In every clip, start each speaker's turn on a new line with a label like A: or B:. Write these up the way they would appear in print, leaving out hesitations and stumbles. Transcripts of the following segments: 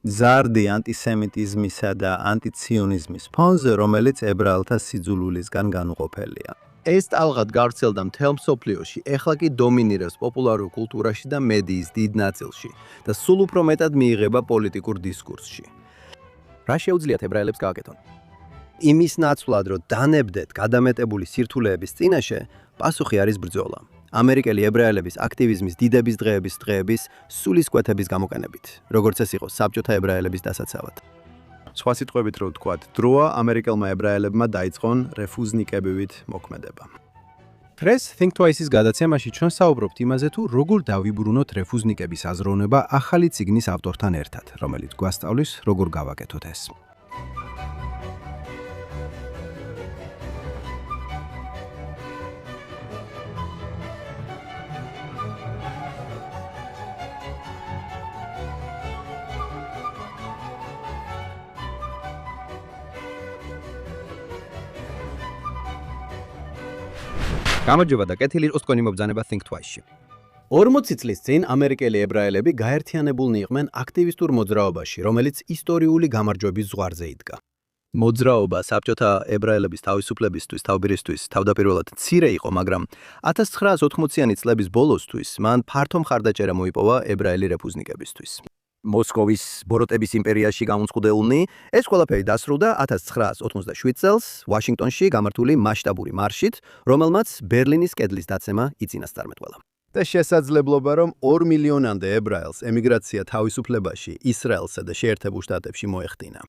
A: ზარდი ანტისემიტიზმისა და ანტიციონიზმის ფონზე, რომელიც ებრაელთა სიძულვილისგან განუყოფელია. ეს ტალღად გავრცელდა მთელ მსოფლიოში, ეხლა კი დომინირებს პოპულარულ კულტურაში და მედიის დიდ ნაწილში და სულ უფრო მეტად მიიღება პოლიტიკურ დისკურსში.
B: რა შეუძლიათ ებრაელებს გააკეთონ?
A: იმის ნაცვლად, რომ დანებდეთ გადამეტებული სირთულეების წინაშე, პასუხი არის ბრძოლა. ამერიკელი ებრაელების აქტივიზმის დიდების დღეების სულისკვეთების გამოყენებით, როგორც ეს იყო საბჭოთა ებრაელების დასაცავად. სხვა სიტყვებით რო ვთქვათ, დროა ამერიკელმა ებრაელებმა დაიწყონ რეფუზნიკებივით მოქმედება.
B: დღეს Think Twice-ის გადაცემაში ჩვენ საუბრობთ იმაზე, თუ როგორ დავიბრუნოთ რეფუზნიკების აზროვნება ახალი წიგნის ავტორთან ერთად, რომელიც გვასწავლის, როგორ გავაკეთოთ ეს. გამარჯობა და კეთილი იყოს თქვენი მობრძანება Think Twice-ში.
A: 40 წლის წინ ამერიკელი ებრაელები გაერთიანებულნი იყვნენ აქტივისტურ მოძრაობაში, რომელიც ისტორიული გამარჯვების ზღვარზე იდგა. მოძრაობა საბჭოთა ებრაელების თავისუფლებისთვის, თავბირისთვის თავდაპირველად მცირე იყო, მაგრამ 1980-იანი წლების ბოლოსთვის მან ფართო მხარდაჭერა მოიპოვა ებრაელი რეფუზნიკებისთვის. მოსკოვის ბოროტების იმპერიაში გამონწყდელნი, ეს ყველაფერი დასრულდა 1987 წელს ვაშინგტონში გამართული მასშტაბური მარშით, რომელმაც ბერლინის კედლის დაცემა იწინასწარმეტყველა. და შესაძლებლობა, რომ 2 მილიონამდე ებრაელს ემიგრაცია თავისუფლებაში ისრაელსა და შეერთებულ შტატებში მოეხდინა.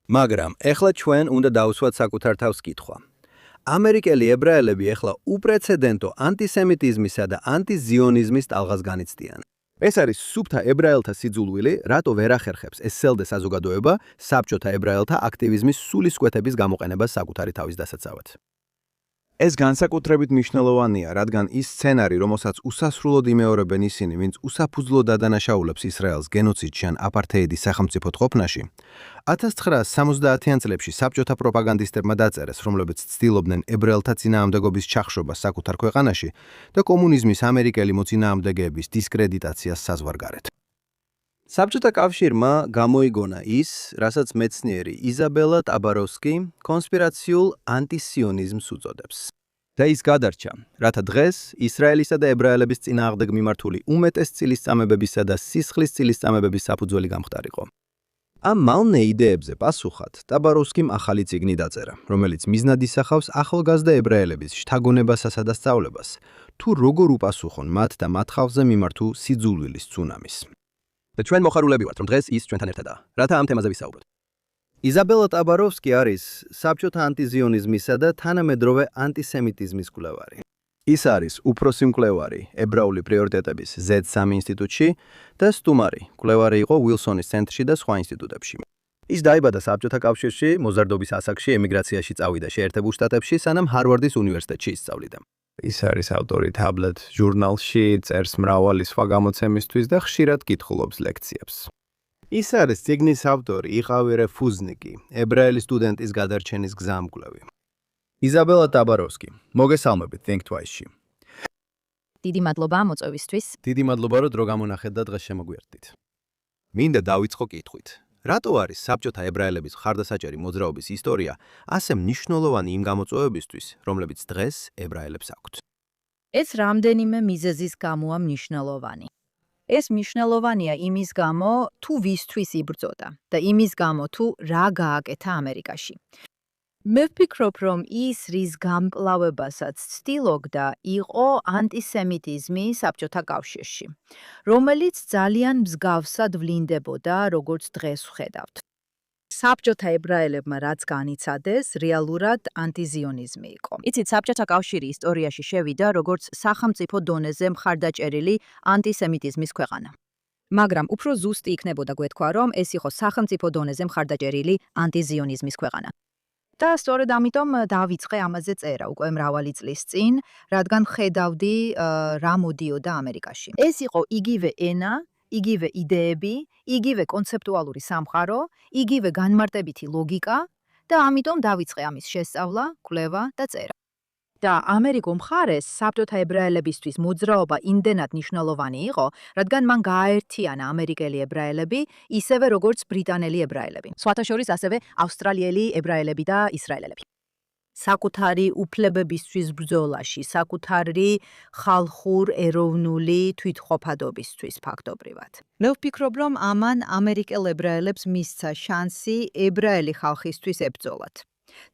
A: მაგრამ ეხლა ჩვენ უნდა დავუსვათ საკუთარ თავს კითხვა. ამერიკელი ებრაელები ეხლა უპრეცედენტო ანტისემიტიზმისა და ანტიზიონიზმის ტალღას განიცდიან. ეს არის სუფთა ებრაელთა სიძულვილი, რატო ვერ ახერხებს ეს სელდე საზოგადოება საბჭოთა ებრაელთა აქტივიზმის სულისკვეთების გამოყენებას საკუთარი თავის დასაცავად. ეს განსაკუთრებით მნიშვნელოვანია, რადგან ის სცენარი, რომელსაც უსასრულოდ იმეორებენ ისინი, ვინც უსაფუძვლოდ ადანაშაულებს ისრაელს გენოციდში ან აპართეიდის სახელმწიფოდ ყოფნაში, 1970-იან წლებში საბჭოთა პროპაგანდისტებმა დაწერეს, რომლებიც ცდილობდნენ ებრაელთა წინააღმდეგობის ჩახშობას საკუთარ ქვეყანაში და კომუნიზმის ამერიკელი მოწინააღმდეგეების დისკრედიტაციას საზღვარგარეთ. საბჭოთა კავშირმა გამოიგონა ის, რასაც მეცნიერი იზაბელა ტაბაროვსკი კონსპირაციულ ანტისიონიზმს უწოდებს. და ის გადარჩა, რათა დღეს ისრაელისა და ებრაელების წინააღმდეგ მიმართული უმეტეს წილისწამებებისა და სისხლის წილისწამებების საფუძველი გამხდარიყო. ამ მავნე იდეებზე პასუხად ტაბაროვსკიმ ახალი წიგნი დაწერა, რომელიც მიზნად ისახავს ახალგაზრდა ებრაელების შთაგონებასა და სწავლებას, თუ როგორ უპასუხონ მათ და მათ ხალხზე მიმართულ სიძულვილის ცუნამის.
B: და ჩვენ მოხარულები ვართ, რომ დღეს ის ჩვენთან ერთადაა. რათა ამ თემაზე ვისაუბროთ.
A: იზაბელა ტაბაროვსკი არის საბჭოთა ანტიზიონიზმისა და თანამედროვე ანტისემიტიზმის მკვლევარი. ის არის უფროსი მკვლევარი ებრაული პრიორიტეტების Z3 ინსტიტუტში და სტუმარი მკვლევარი იყო უილსონის ცენტრში და სხვა ინსტიტუტებში. ის დაიბადა საბჭოთა კავშირში, მოზარდობის ასაკში ემიგრაციაში წავიდა შეერთებულ შტატებში, სანამ ჰარვარდის უნივერსიტეტში ისწავლიდა. ის არის ავტორი Tablet ჟურნალში, წერს მრავალი სხვა გამოცემისთვის და ხშირად კითხულობს ლექციებს. ის არის წიგნის ავტორი იყავი რეფუზნიკი, ებრაელი სტუდენტის გადარჩენის გზამკვლევი. იზაბელა ტაბაროვსკი, მოგესალმებით Think Twice-ში.
C: დიდი მადლობა მოწვევისთვის.
A: დიდი მადლობა, რომ დრო გამონახეთ და დღეს შემოგვიერთდით. მინდა დავიწყო კითხვით. რატო არის საბჭოთა ებრაელების მხარდასაჭერი მოძრაობის ისტორია ასე მნიშვნელოვანი იმ გამოწვევებისთვის, რომლებიც დღეს ებრაელებს აქვთ?
C: ეს რამდენიმე მიზეზის გამოა მნიშვნელოვანი. ეს მნიშვნელოვანია იმის გამო, თუ ვისთვის იბრძოდა და იმის გამო, თუ რა გააკეთა ამერიკაში. მე ვფიქრობ, რომ ის რის გამკლავებასაც ცდილობდა, იყო ანტისემიტიზმი საბჭოთა კავშირში, რომელიც ძალიან მსგავსად ვლინდებოდა, როგორც დღეს ვხედავთ. საბჭოთა ებრაელებმა რაც განიცადეს, რეალურად ანტიზიონიზმი იყო. იცით, საბჭოთა კავშირი ისტორიაში შევიდა, როგორც სახელმწიფო დონეზე მხარდაჭერილი ანტისემიტიზმის ქვეყანა. მაგრამ უფრო ზუსტი იქნებოდა გვეთქვა, რომ ეს იყო სახელმწიფო დონეზე მხარდაჭერილი ანტიზიონიზმის ქვეყანა. და სწორედ ამიტომ დავიწყე ამაზე წერა უკვე მრავალი წლის წინ, რადგან ხედავდი რა მოდიოდა ამერიკაში. ეს იყო იგივე ენა, იგივე იდეები, იგივე კონცეპტუალური სამყარო, იგივე განმარტებითი ლოგიკა და ამიტომ დავიწყე ამის შესწავლა, კვლევა და წერა. და ამერიკულ მხარეს საბჭოთა ებრაელებისთვის მოძრაობა იმდენად მნიშვნელოვანი იყო, რადგან მან გააერთიანა ამერიკელი ებრაელები, ისევე როგორც ბრიტანელი ებრაელები. სხვათა შორის ასევე ავსტრალიელი ებრაელები და ისრაელელები. საკუთარი უფლებებისთვის ბრძოლაში, საკუთარი ხალხურ ეროვნული თვითმყოფადობისთვის ფაქტობრივად. მე ვფიქრობ, რომ ამან ამერიკელ ებრაელებს მისცა შანსი ებრაელი ხალხისთვის ებრძოლათ.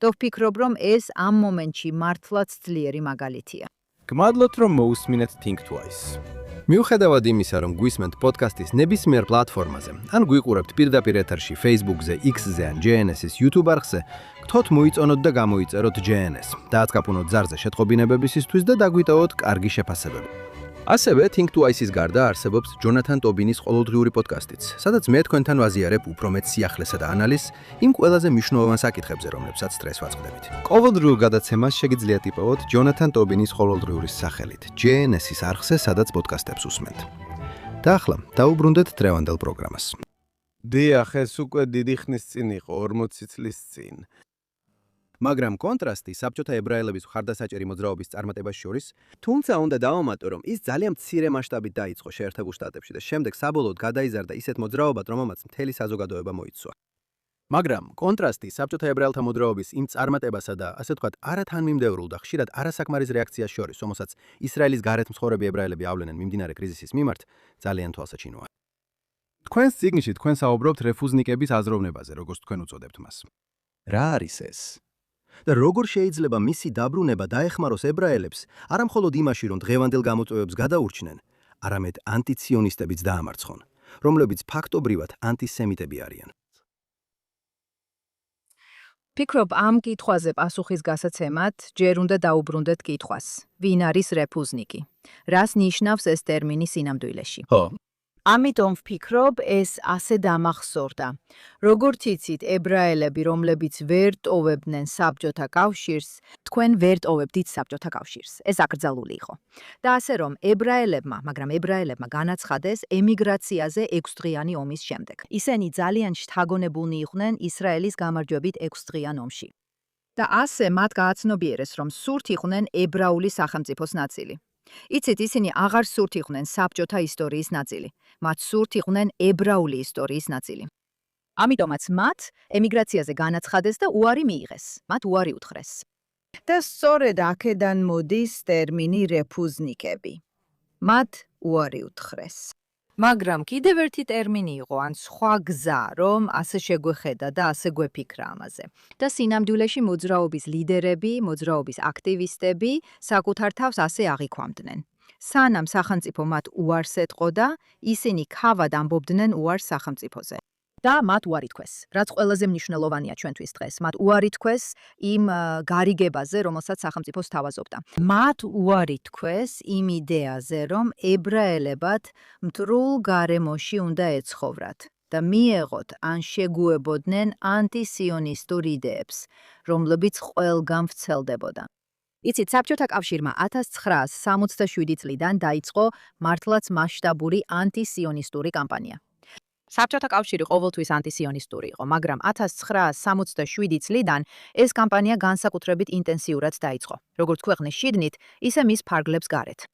C: და ვფიქრობ, რომ ეს ამ მომენტში მართლაც ძლიერი მაგალითია.
B: გმადლობთ, რომ მოусმინეთ Think Twice.
A: მიუხედავად იმისა, რომ გვისმენთ პოდკასტის ნებისმიერ პლატფორმაზე, ან გვიყურებთ პირდაპირ ეთერში Facebook-ზე, X-ზე ან JNS-ის YouTube არხზე, გთხოვთ მოიწონოთ და გამოიწეროთ JNS, დააცკაფუნოთ ზარზე შეტყობინებებისთვის და დაგვიტოვოთ კარგი შეფასებები. ასევე Think Twice-ის გარდა არსებობს ჯონათან ტობინის ყოველდღიური პოდკასტიც, სადაც მე თქვენთან ვაზიარებ უფრო მეტ სიახლესა და ანალიზს იმ ყველაზე მნიშვნელოვან საკითხებზე, რომლებსაც სტრესს ვაწყდებით.
B: ყოველდღიურ გადაცემას შეგიძლიათ იპოვოთ ჯონათან ტობინის ყოველდღიურის სახელით, JNS-ის არხზე, სადაც პოდკასტებს უსმენთ. და ახლა დაუბრუნდეთ დღევანდელ პროგრამას.
D: დიახ, ეს უკვე დიდი ხნის წინ იყო, 40 წლის წინ.
A: მაგრამ კონტრასტი საბჭოთა ებრაელების მხარდასაჭერი მოძრაობის წარმატებას შორის, თუმცა უნდა დავამატო, რომ ის ძალიან მცირე მასშტაბით დაიწყო შეერთებულ შტატებში და შემდეგ საბოლოოდ გადაიზარდა ისეთ მოძრაობად, რომელმაც მთელი საზოგადოება მოიცვა. მაგრამ კონტრასტი საბჭოთა ებრაელთა მოძრაობის იმ წარმატებასა და ასე ვთქვათ, არათანმიმდევრულ და ხშირად არასაკმარის რეაქციას შორის, რომელსაც ისრაელის გარეთ მცხოვრები ებრაელები ავლენენ მიმდინარე კრიზისის მიმართ, ძალიან თვალსაჩინოა.
B: თქვენს წიგნში თქვენ საუბრობთ რეფუზნიკების აზროვნებაზე, როგორც თქვენ უწოდებთ მას.
A: რა არის ეს? და როგორ შეიძლება მისი დაბრუნება დაეხმაროს ებრაელებს, არა მხოლოდ იმაში, რომ დღევანდელ გამოწვევებს გადაურჩნენ, არამედ ანტიციონისტებიც დაამარცხონ, რომლებიც ფაქტობრივად ანტისემიტები არიან.
C: ფიქრობ, ამ კითხვაზე პასუხის გასაცემად ჯერ უნდა დაუბრუნდეთ კითხვას. ვინ არის რეფუზნიკი? რას ნიშნავს ეს ტერმინი სინამდვილეში?
A: ხო.
C: ამიტომ ვფიქრობ, ეს ასე დამახსოვრდა. როგორც იცით, ებრაელები, რომლებიც ვერ ტოვებდნენ საბჭოთა კავშირს, თქვენ ვერ ტოვებდით საბჭოთა კავშირს. ეს აკრძალული იყო. და ასე რომ მაგრამ ებრაელებმა განაცხადეს ემიგრაციაზე 6 დღიანი ომის შემდეგ. ისინი ძალიან შთაგონებულნი იყვნენ ისრაელის გამარჯვებით 6 დღიან ომში. და ასე მათ გააცნობიერეს, რომ სურთ იყვნენ ებრაული სახელმწიფოს ნაწილი. იცით, ისინი აღარ სურთ იყვნენ საბჭოთა ისტორიის ნაწილი. მათ სურთ იყვნენ ებრაული ისტორიის ნაწილი. ამიტომაც მათ ემიგრაციაზე განაცხადეს და უარი მიიღეს. მათ უარი უთხრეს. და სწორედ აქედან მოდის ტერმინი რეფუზნიკები. მათ უარი უთხრეს. მაგრამ კიდევ ერთი ტერმინი იყო, ან სხვა გზა, რომ ასე შეგვეხედა და ასე გვეფიქრა ამაზე. და სინამდვილეში მოძრაობის ლიდერები, მოძრაობის აქტივისტები საკუთარ თავს ასე აღიქვამდნენ. სანამ სახელმწიფო მათ უარს ეტყოდა, ისინი ქავად ამბობდნენ უარს სახელმწიფოზე. და მათ უარი თქვეს. რაც ყველაზე მნიშვნელოვანია ჩვენთვის დღეს, მათ უარი თქვეს იმ გარიგებაზე, რომელსაც სახელმწიფო სთავაზობდა. მათ უარი თქვეს იმ იდეაზე, რომ ებრაელებად მტრულ გარემოში უნდა ეცხოვრათ და მიეღოთ ან შეგუებოდნენ ანტისიონისტურ იდეებს, რომლებიც ყველგან ვრცელდებოდა. იცით, საბჭოთა კავშირმა 1967 წლიდან დაიწყო მართლაც მასშტაბური ანტისიონისტური კამპანია. საბჭოთა კავშირი ყოველთვის ანტისიონისტური იყო, მაგრამ 1967 წლიდან ეს კამპანია განსაკუთრებით ინტენსიურად დაიწყო, როგორც ქვეყნის შიგნით, ისე მის ფარგლებს გარეთ.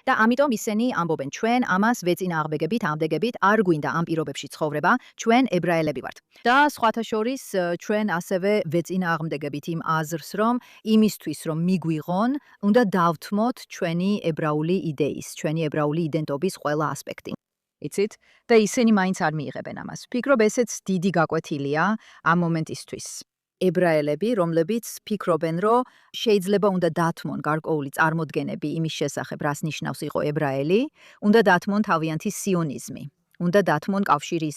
C: და ამიტომ ისინი ამბობენ, ჩვენ ამას ვეწინააღმდეგებით, ამდეგებით, არ გვინდა ამ პირობებში ცხოვრება, ჩვენ ებრაელები ვართ. და სხვათა შორის ჩვენ ასევე ვეწინააღმდეგებით იმ აზრს, რომ იმისთვის, რომ მიგვიღონ, უნდა დავთმოთ ჩვენი ებრაული იდეის, ჩვენი ებრაული იდენტობის ყველა ასპექტი. იცით? და ისინი მაინც არ მიიღებენ ამას. ვფიქრობ, ესეც დიდი გაკვეთილია ამ მომენტისთვის. ებრაელები, რომლებიც ფიქრობენ, რომ შეიძლება უნდა დათმონ გარკვეული წარმოდგენები იმის შესახებ, რას ნიშნავს იყო ებრაელი, უნდა დათმონ თავიანთი სიონიზმი, უნდა დათმონ კავშირი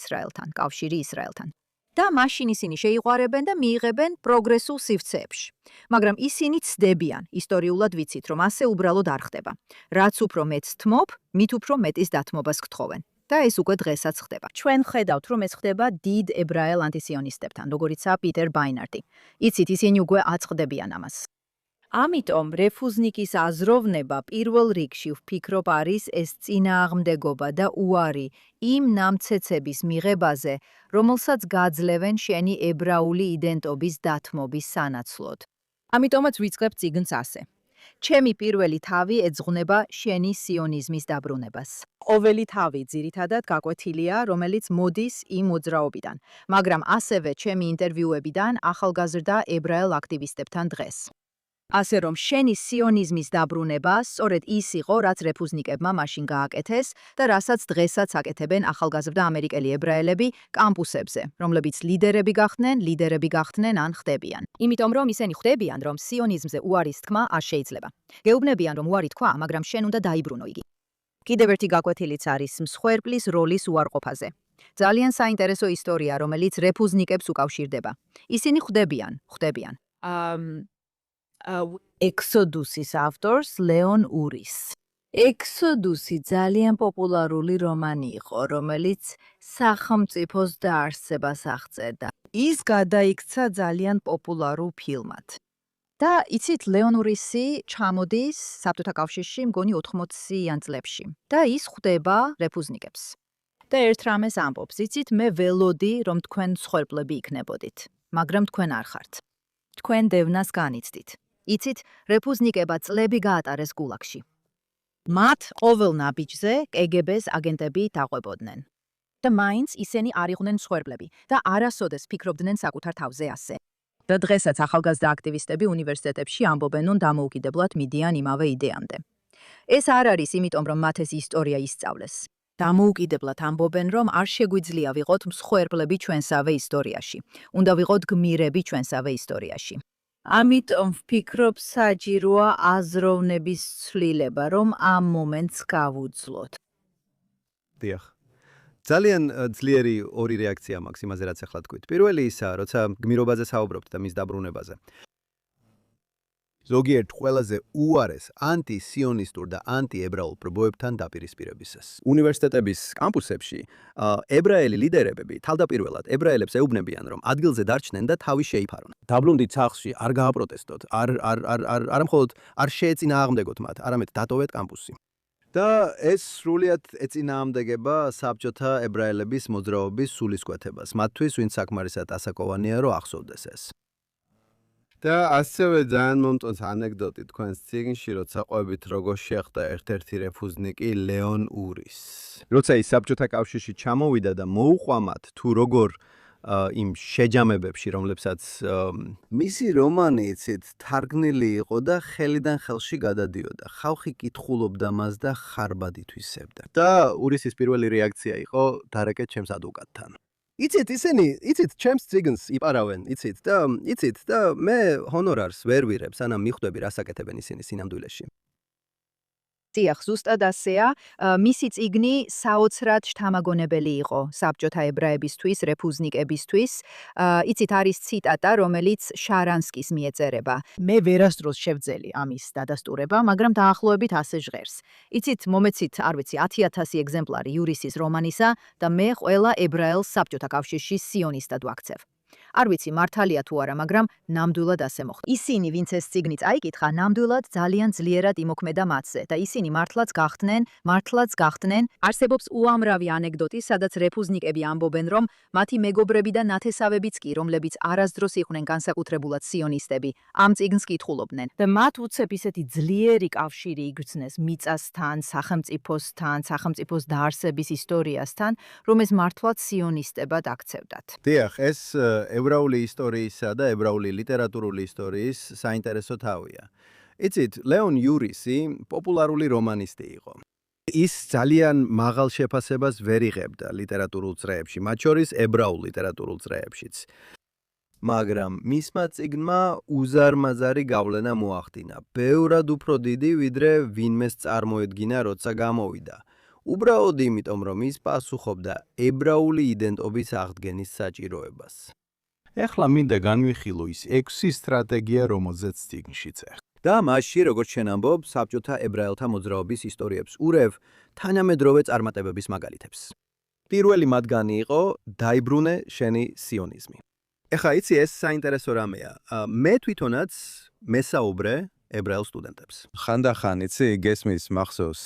C: ისრაელთან. და მაშინ ისინი შეიყვარებენ და მიიღებენ პროგრესულ სივრცეებში. მაგრამ ისინი ცდებიან, ისტორიულად ვიცით, რომ ასე უბრალოდ არ ხდება. რაც უფრო მეტს თმობ, მით უფრო მეტის დათმობას გთხოვენ. და ეს უკვე დღესაც ხდება. ჩვენ ხედავთ, რომ ეს ხდება დიდ ებრაელ ანტისიონისტებთან, როგორიცაა პიტერ ბაინარდი. იცით, ისინი უკვე აწყდებიან ამას. ამიტომ რეფუზნიკის აზროვნება პირველ რიგში ვფიქრობ არის ეს წინააღმდეგობა და უარი იმ ნამცეცების მიღებაზე, რომელსაც გაძლევენ შენი ებრაული იდენტობის დათმობის სანაცვლოდ. ამიტომაც ვიწყებ წიგნს ასე. ჩემი პირველი თავი ეძღვნება შენი სიონიზმის დაბრუნებას. ყოველი თავი ძირითადად გაკვეთილია, რომელიც მოდის იმ მოძრაობიდან, მაგრამ ასევე ჩემი ინტერვიუებიდან ახალგაზრდა ებრაელ აქტივისტებთან დღეს. ასე რომ შენი სიონიზმის დაბრუნება სწორედ ის იყო, რაც რეფუზნიკებმა მაშინ გააკეთეს და რასაც დღესაც აკეთებენ ახალგაზრდა ამერიკელი ებრაელები კამპუსებზე, რომლებიც ლიდერები გახდნენ ან ხდებიან. იმიტომ რომ ისინი ხვდებიან, რომ სიონიზმზე უარის თქმა არ შეიძლება. გეუბნებიან, რომ უარი თქვა, მაგრამ შენ უნდა დაიბრუნო იგი. კიდევ ერთი გაკვეთილიც არის მსხვერპლის როლის უარყოფაზე. ძალიან საინტერესო ისტორია, რომელიც რეფუზნიკებს უკავშირდება. ისინი ხვდებიან. ექსოდუსის ავტორს ლეონ ურის. ექსოდუსი ძალიან პოპულარული რომანი იყო, რომელიც სახელმწიფოს დაარსებას აღწერდა. ის გადაიქცა ძალიან პოპულარულ ფილმად. და იცით, ლეონ ურისი ჩამოდის საბჭოთა კავშირში მგონი 80-იან წლებში და ის ხვდება რეფუზნიკებს. და ერთ რამეს ამბობს, იცით, მე ველოდი, რომ თქვენ მსხვერპლები იქნებოდით, მაგრამ თქვენ არ ხართ. თქვენ დევნას განიცდით. იცით, რეფუზნიკებმა წლები გაატარეს გულაგში. მათ ყოველ ნაბიჯზე კგბ-ს აგენტები დაყვებოდნენ. და მაინც ისინი არ იყვნენ მსხვერპლები და არასოდეს ფიქრობდნენ საკუთარ თავზე ასე. და დღესაც ახალგაზრდა აქტივისტები უნივერსიტეტებში ამბობენ, რომ დამოუკიდებლად მიდიან იმავე იდეამდე. ეს არ არის იმიტომ, რომ მათ ეს ისტორია ისწავლეს. დამოუკიდებლად ამბობენ, რომ არ შეგვიძლია ვიყოთ მსხვერპლები ჩვენსავე ისტორიაში. უნდა ვიყოთ გმირები ჩვენსავე ისტორიაში. ამიტომ ვფიქრობ, საჭიროა აზროვნების ცვლილება, რომ ამ მომენტს გავუძლოთ.
A: დიახ. ძალიან ძლიერი ორი რეაქცია მაქვს იმაზე, რაც ახლა თქვით. პირველი ისაა, როცა გმირობაზე საუბრობთ და მის დაბრუნებაზე. ზოგიერთ ყველაზე უარეს ანტისიონისტურ და ანტიებრაულ პრობოებთან დაპირისპირებისას. უნივერსიტეტების კამპუსებში ებრაელი ლიდერებები თავდაპირველად ებრაელებს ეუბნებიან, რომ ადგილზე დარჩნენ და თავი შეიფარონ. დაბრუნდით სახლში, არ გააპროტესტოთ, არ მხოლოდ არ შეეწინააღმდეგოთ მათ, არამედ დატოვეთ კამპუსი. და ეს სრულიად ეწინააღმდეგება საბჭოთა ებრაელების მოძრაობის სულისკვეთებას, მათთვის, ვინც საკმარისად ასაკოვანია, რომ ახსოვდეს ეს.
D: და ასევე ძალიან მომწონს ანეკდოტი თქვენს წიგნში, როცა ყვებით როგორ შეხვდა ერთ-ერთი რეფუზნიკი ლეონ ურის.
A: როცა ის საბჭოთა კავშირში ჩამოვიდა და მოუყვა მათ თუ როგორ იმ შეჯამებებში, რომლებსაც
D: მისი რომანი, იცით, თარგმნილი იყო და ხელიდან ხელში გადადიოდა. ხალხი კითხულობდა მას და ხარბად ითვისებდა.
A: და ურისის პირველი რეაქცია იყო დარეკეთ ჩემს ადვოკატთან. იცით, ჩემს წიგნს იპარავენ, იცით და მე ჰონორარს ვერ ვიღებ, სანამ მიხვდები, რას აკეთებენ ისინი სინამდვილეში.
C: დიახ, ზუსტად ასეა. მისი წიგნი საოცრად შთამაგონებელი იყო საბჭოთა ებრაებისთვის, რეფუზნიკებისთვის. იცით, არის ციტატა, რომელიც შარანსკის მიეწერება. მე ვერასდროს შევძელი ამის დადასტურება, მაგრამ დაახლოებით ასე ჟღერს. იცით, მომეცით, არ ვიცი, 10,000 ეგზემპლარი იურისის რომანისა და მე ყველა ებრაელს საბჭოთა კავშირში სიონისტად ვაქცევ. არ ვიცი, მართალია თუ არა, მაგრამ ნამდვილად ასე მოხდა. ისინი, ვინც ეს წიგნი წაიკითხა, ნამდვილად ძალიან ძლიერად იმოქმედა მათზე და ისინი მართლაც გახდნენ. არსებობს უამრავი ანეკდოტი, სადაც რეფუზნიკები ამბობენ, რომ მათი მეგობრები და ნათესავებიც კი, რომლებიც არასდროს იყვნენ განსაკუთრებულად სიონისტები, ამ წიგნს კითხულობდნენ და მათ უცებ ისეთი ძლიერი კავშირი იგრძნეს მიწასთან, სახელმწიფოსთან, სახელმწიფოს დაარსების ისტორიასთან, რომ ეს მართლაც სიონისტებად აქცევდათ.
A: დიახ, ეს ებრაული ისტორიისა და ებრაული ლიტერატურული ისტორიის საინტერესო თავია. იცით, ლეონ იურისი პოპულარული რომანისტი იყო. ის ძალიან მაღალ შეფასებას ვერ იღებდა ლიტერატურულ წრეებში, მათ შორის ებრაულ ლიტერატურულ წრეებშიც. მაგრამ მისმა წიგნმა უზარმაზარი გავლენა მოახდინა, ბევრად უფრო დიდი, ვიდრე ვინმეს წარმოედგინა, როცა გამოვიდა. უბრალოდ იმიტომ, რომ ის პასუხობდა ებრაული იდენტობის აღდგენის საჭიროებას.
B: ეხლა მინდა განვიხილო ის 6 სტრატეგია, რომელზეც წიგნში წერს.
A: და მასში, როგორც შენ ამბობ, საბჭოთა ებრაელთა მოძრაობის ისტორიებს ურევ თანამედროვე წარმატებების მაგალითებს. პირველი მათგანი იყო დაიბრუნე შენი სიონიზმი. ეხლა იცი, ეს საინტერესო რამეა. მე თვითონაც მესაუბრე ებრაელ სტუდენტებს.
D: ხანდახან, იცი, გესმის მახსოვს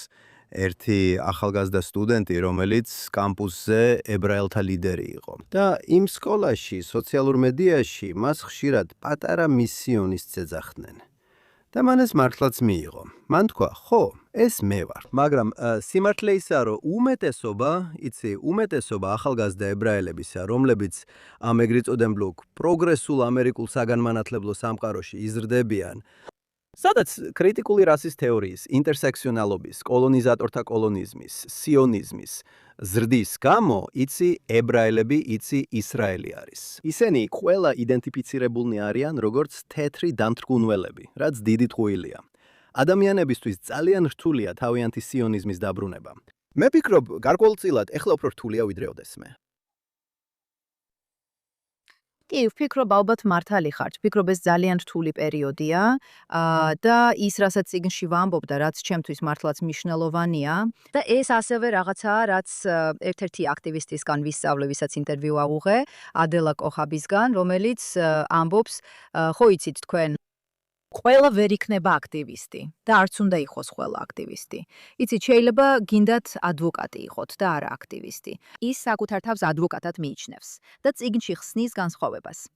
D: ერთი ახალგაზრდა სტუდენტი, რომელიც კამპუსზე ებრაელთა ლიდერი იყო. და იმ სკოლაში, სოციალურ მედიაში მას ხშირად პატარა მისიონისტს ეძახდნენ. და მან ეს მართლაც მიიღო. მან თქვა, ხო, ეს მე ვარ. მაგრამ სიმართლე ისაა, რომ უმეტესობა ახალგაზრდა ებრაელებისა, რომლებიც ამ ეგრეთ წოდებული პროგრესულ ამერიკულ საგანმანათლებლო სამყაროში იზრდებიან, სადაც კრიტიკული რასის თეორიის, ინტერსექციონალობის, კოლონიზატორთა კოლონიზმის, სიონიზმის ზრდის გამო, იცი ებრაელები, იცი ისრაელი არის. ისინი ყველა იდენტიფიცირებულნი არიან როგორც თეთრი დამთრგუნველები, რაც დიდი ტყუილია. ადამიანებისთვის ძალიან რთულია თავიანთი სიონიზმის დაბრუნება. მე ვფიქრობ, გარკვეულწილად ეხლა უფრო რთულია ვიდრე ოდესმე.
C: კი, ვფიქრობ ალბათ მართალი ხართ. ვფიქრობ ეს ძალიან რთული პერიოდია და ის რასაც წიგნში ვამბობ და რაც ჩემთვის მართლაც მნიშვნელოვანია და ეს ასევე რაღაცაა, რაც ერთ-ერთი აქტივისტისგან ვისწავლე, ვისაც ინტერვიუ ავუღე, ადელა კოხაბისგან, რომელიც ამბობს, ხო იცით თქვენ ყველა ვერ იქნება აქტივისტი და არც უნდა იყოს ყველა აქტივისტი. იცით, შეიძლება გინდათ ადვოკატი იყოთ და არა აქტივისტი. ის საკუთარ თავს ადვოკატად მიიჩნევს და წიგნში ხსნის განსხვავებას.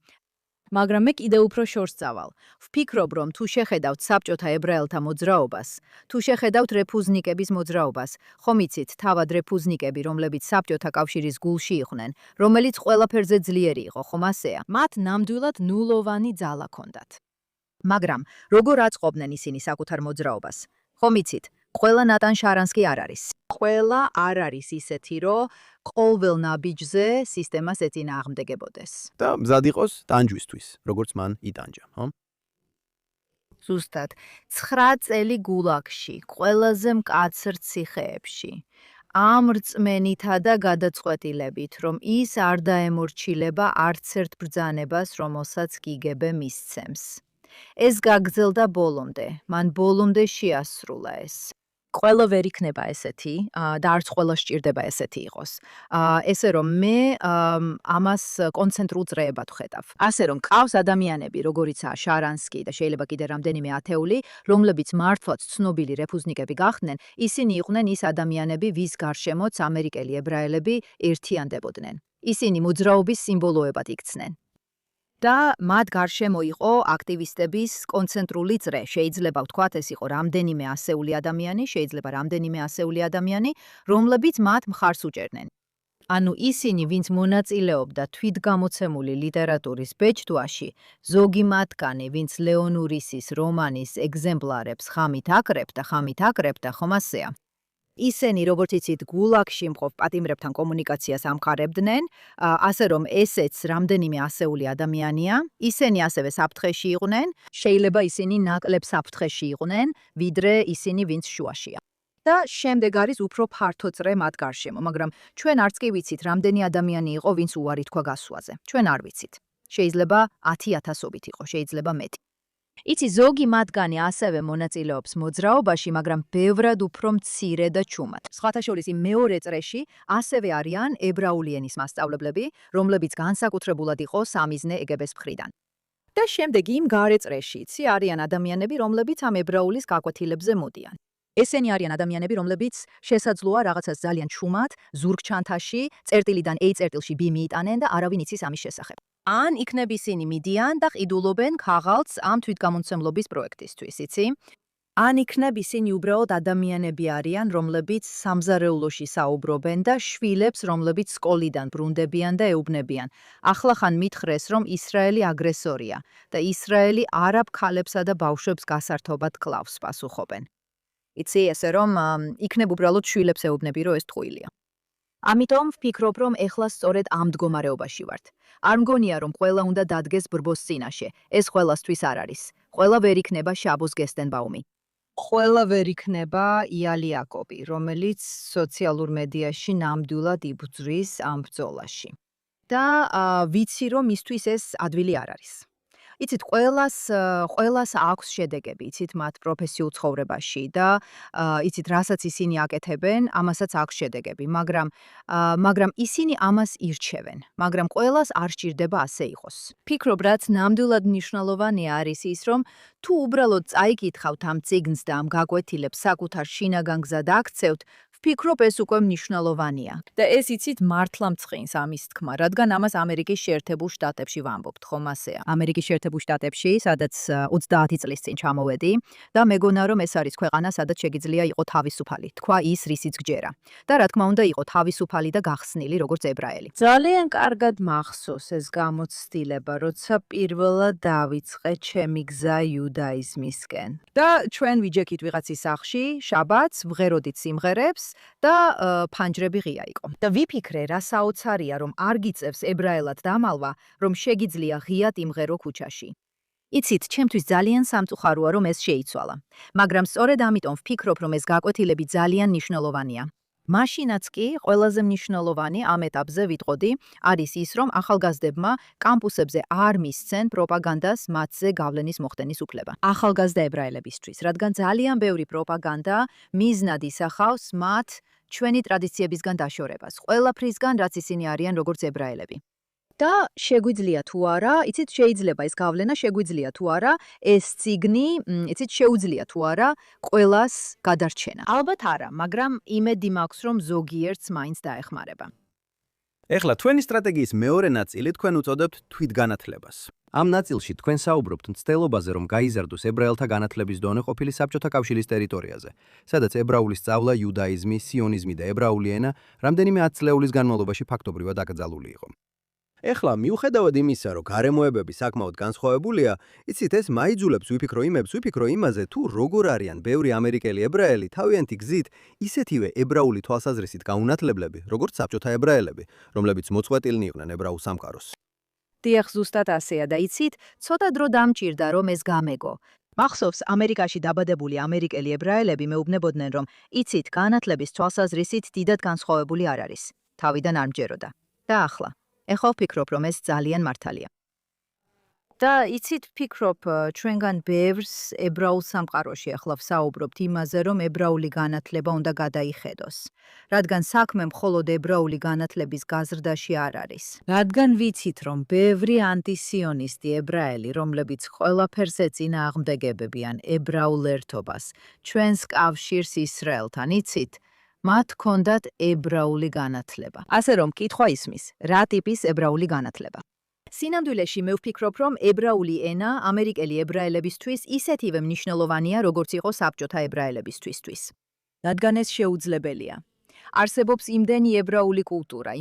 C: მაგრამ მე კიდევ უფრო შორს წავალ. ვფიქრობ, რომ თუ შეხედავთ საბჭოთა ებრაელთა მოძრაობას, თუ შეხედავთ რეფუზნიკების მოძრაობას, ხომ იცით, თავად რეფუზნიკები, რომლებიც საბჭოთა კავშირის გულში იყვნენ, რომელიც ყველაფერზე ძლიერი იყო, ხომ ასეა? მათ ნამდვილად ნულოვანი ძალა ჰქონდათ. მაგრამ როგორ აწყობდნენ ისინი საკუთარ მოძრაობას? ხომ იცით, ყველა ნატან შარანსკი არ არის. ყველა არ არის ისეთი, რომ ყოველ ნაბიჯზე სისტემას ეწინააღმდეგებოდეს.
D: და მზად იყოს ტანჯვისთვის, როგორც მან იტანჯა, ხო?
C: ზუსტად, 9 წელი გულაგში, ყველაზე მკაცრ ციხეებში. ამ რწმენითა და გადაწყვეტილებით, რომ ის არ დაემორჩილება არც ერთ ბრძანებას, რომელსაც გიგებე მისცემს. ეს გაგრძელდა ბოლომდე, მან ბოლომდე შეასრულა ეს. ყველა ვერ იქნება ესეთი და არც ყველა სჭირდება ესეთი იყოს. ესე რომ მე ამას კონცენტრულ წრეებად ვხედავ. ასე რომ ყავს ადამიანები, როგორიცაა შარანსკი და შეიძლება კიდე რამდენიმე ათეული, რომლებიც მართლაც ცნობილი რეფუზნიკები გახდნენ, ისინი იყვნენ ის ადამიანები, ვის გარშემოც ამერიკელი ებრაელები ერთიანდებოდნენ. ისინი მოძრაობის სიმბოლოებად იქცნენ. და მათ გარშემო იყო აქტივისტების კონცენტრული წრე. შეიძლება ვთქვათ, ეს იყო რამდენიმე ასეული ადამიანი, შეიძლება რამდენიმე ასეული ადამიანი, რომლებიც მათ მხარს უჭერდნენ. ანუ ისინი, ვინც მონაწილეობდა თვითგამოცემული ლიტერატურის ბეჭდვაში, ზოგი მათგანი, ვინც ლეონურისის რომანის ეგზემპლარებს ხამით აკრებდა, ხომ ასეა? ისინი, როგორც იცით, გულაგში მყოფ პატიმრებთან კომუნიკაციას ამხარებდნენ, ასე რომ ესეც რამდენიმე ასეული ადამიანია. ისინი ასევე საფრთხეში იყვნენ, შეიძლება ისინი ნაკლებ საფრთხეში იყვნენ, ვიდრე ისინი, ვინც შუაშია. და შემდეგ არის უფრო ფართო წრე მათ გარშემო, მაგრამ ჩვენ არც კი ვიცით, რამდენი ადამიანი იყო, ვინც უარი თქვა გასვლაზე. ჩვენ არ ვიცით. შეიძლება 10,000-ობით იყო, შეიძლება მეტი. იცი, ზოგი მათგანი ასევე მონაწილეობს მოძრაობაში, მაგრამ ბევრად უფრო მცირე და ჩუმად. სხვათა შორის მეორე წრეში ასევე არიან ებრაული ენის მასწავლებლები, რომლებიც განსაკუთრებულად იყო სამიზნე ეგების მხრიდან. და შემდეგ იმ გარე წრეში არიან ადამიანები, რომლებიც ამ ებრაულის გაკვეთილებზე მოდიან. ესენი არიან ადამიანები, რომლებიც შესაძლოა რაღაცას ძალიან ჩუმად, ზურგ ჩანთაში, წერტილიდან A წერტილში B მიიტანენ და არავინ იცის ამის შესახებ. ან იქნებ ისინი მიდიან და ყიდულობენ ქაღალდს ამ თვითგამომცემლობის პროექტისთვის, იცი? ან იქნებ ისინი უბრალოდ ადამიანები არიან, რომლებიც სამზარეულოში საუბრობენ და შვილებს, რომლებიც სკოლიდან ბრუნდებიან და ეუბნებიან. ახლა ხან მითხრეს, რომ ისრაელი აგრესორია და ისრაელი არაბ ქალებსა და ბავშვებს გასართობად კლავს, პასუხობენ. იცი, ესე რომ იქნებ უბრალოდ შვილებს ეუბნები, რომ ეს ტყუილია. ამიტომ ვფიქრობ, რომ ეხლა სწორედ ამ მდგომარეობაში ვართ. არ მგონია, რომ ყველა უნდა დადგეს ბრბოს წინაშე. ეს ყველასთვის არ არის. ყველა ვერ იქნება შაბოს გესტენბაუმი. ყველა ვერ იქნება იალი აკობი, რომელიც სოციალურ მედიაში ნამდვილად იბრძვის ამ ბრძოლაში. და ვიცი, რომ მისთვის ეს ადვილი არ არის. იცით, ყველას აქვს შედეგები, იცით, მათ პროფესიულ ცხოვრებაში და იცით, რასაც ისინი აკეთებენ, ამასაც აქვს შედეგები, მაგრამ ისინი ამას ირჩევენ, მაგრამ ყველას არ სჭირდება ასე იყოს. ფიქრობ, რაც ნამდვილად მნიშვნელოვანია არის ის, რომ თუ უბრალოდ წაიკითხავთ ამ წიგნს და ამ გაკვეთილებს საკუთარ შინაგან გზად აქცევთ, ვფიქრობ, ეს უკვე მნიშვნელოვანია. და ეს იცით მართლა მწყინს ამის თქმა, რადგან ამას ამერიკის შეერთებულ შტატებში ვამბობთ, ხომ ასეა. ამერიკის შეერთებულ შტატებში, სადაც 30 წლის წინ ჩამოვედი და მეგონა რომ ეს არის ქვეყანა, სადაც შეგიძლია იყო თავისუფალი, თქვა ის, რისიც გჯერა. და რა თქმა უნდა, იყო თავისუფალი და გახსნილი როგორც ებრაელი.
E: ძალიან კარგად მახსოვს ეს გამოცდილება, როცა პირველად დავიწყე ჩემი გზა იუდაიზმისკენ.
C: და ჩვენ ვიჯექით ვიღაცის სახლში, შაბათს, ვღეროდით სიმღერებს და ფანჯრები ღია იყო. და ვიფიქრე, რა საოცარია, რომ არ გიწევს ებრაელად დამალვა, რომ შეგიძლია ღიად იმღერო ქუჩაში. იცით, ჩემთვის ძალიან სამწუხაროა, რომ ეს შეიცვალა. მაგრამ სწორედ ამიტომ ვფიქრობ, რომ ეს გაკვეთილები ძალიან მნიშვნელოვანია. მაშინაც კი ყველაზე მნიშვნელოვანი ამ ეტაპზე ვიტყოდი, არის ის, რომ ახალგაზრდებმა კამპუსებზე არ მისცენ პროპაგანდას მათზე გავლენის მოხდენის უფლება. ახალგაზრდა ებრაელებისთვის, რადგან ძალიან ბევრი პროპაგანდა მიზნად ისახავს მათ ჩვენი ტრადიციებისგან დაშორებას, ყველაფრისგან, რაც ისინი არიან როგორც ებრაელები. და შეგვიძლია თუ არა, იცით, შეიძლება ეს გავლენა შეგვიძლია თუ არა, ეს ციგნი, იცით, შეუძლია თუ არა, ყველას გადარჩენა. ალბათ არა, მაგრამ იმედი მაქვს, რომ ზოგიერთს მაინც დაეხმარება.
D: ეხლა თქვენი სტრატეგიის მეორე ნაწილი თქვენ უწოდებთ თვითგანათლებას. ამ ნაწილში თქვენ საუბრობთ მცდელობაზე, რომ გაიზარდოს ებრაელთა განათლების დონე ყოფილი საბჭოთა კავშირის ტერიტორიაზე, სადაც ებრაული სწავლა, იუდაიზმი, სიონიზმი და ებრაული ენა რამდენიმე 10 წლეულის განმავლობაში ფაქტობრივად აკრძალული იყო. ეხლა მიუხედავად იმისა, რომ გარემოებები საკმაოდ განსხვავებულია, იცით, ეს მაიძულებს ვიფიქრო იმაზე, თუ როგორ არიან ბევრი ამერიკელი ებრაელი თავიანთი გზით ისეთივე ებრაული თვალსაზრისით გაუნათლებლები, როგორც საბჭოთა ებრაელები, რომლებიც მოწყვეტილნი იყვნენ ებრაულ სამყაროს.
C: დიახ, ზუსტად ასეა და იცით, ცოტა დრო დამჭირდა, რომ ეს გამეგო. მახსოვს, ამერიკაში დაბადებული ამერიკელი ებრაელები მეუბნებოდნენ, რომ იცით, განათლების თვალსაზრისით დიდად განსხვავებული არ არის. თავიდან არ მჯეროდა. და ახლა ეხლა ვფიქრობ, რომ ეს ძალიან მართალია. და იცით, ვფიქრობ, ჩვენგან ბევრს ებრაულ სამყაროში ახლა ვსაუბრობთ იმაზე, რომ ებრაული განათლება უნდა გადაიხედოს. რადგან საქმე მხოლოდ ებრაული განათლების გაზრდაში არ არის. რადგან ვიცით, რომ ბევრი ანტისიონისტი ებრაელი, რომლებიც ყველაფერს ეწინააღმდეგებებიან ებრაულ ერთობას, ჩვენს კავშირს ისრაელთან, იცით, მათ ჰქონდათ ებრაული განათლება. ასე რომ, კითხვა ისმის, რა ტიპის ებრაული განათლება? სინამდვილეში მე ვფიქრობ, რომ ებრაული ენა ამერიკელი ებრაელებისთვის ისეთივე მნიშვნელოვანია, როგორც იყო საბჭოთა ებრაელებისთვის. რადგან ეს შეუძლებელია. არსებობს იმდენი ებრაული კულტურა,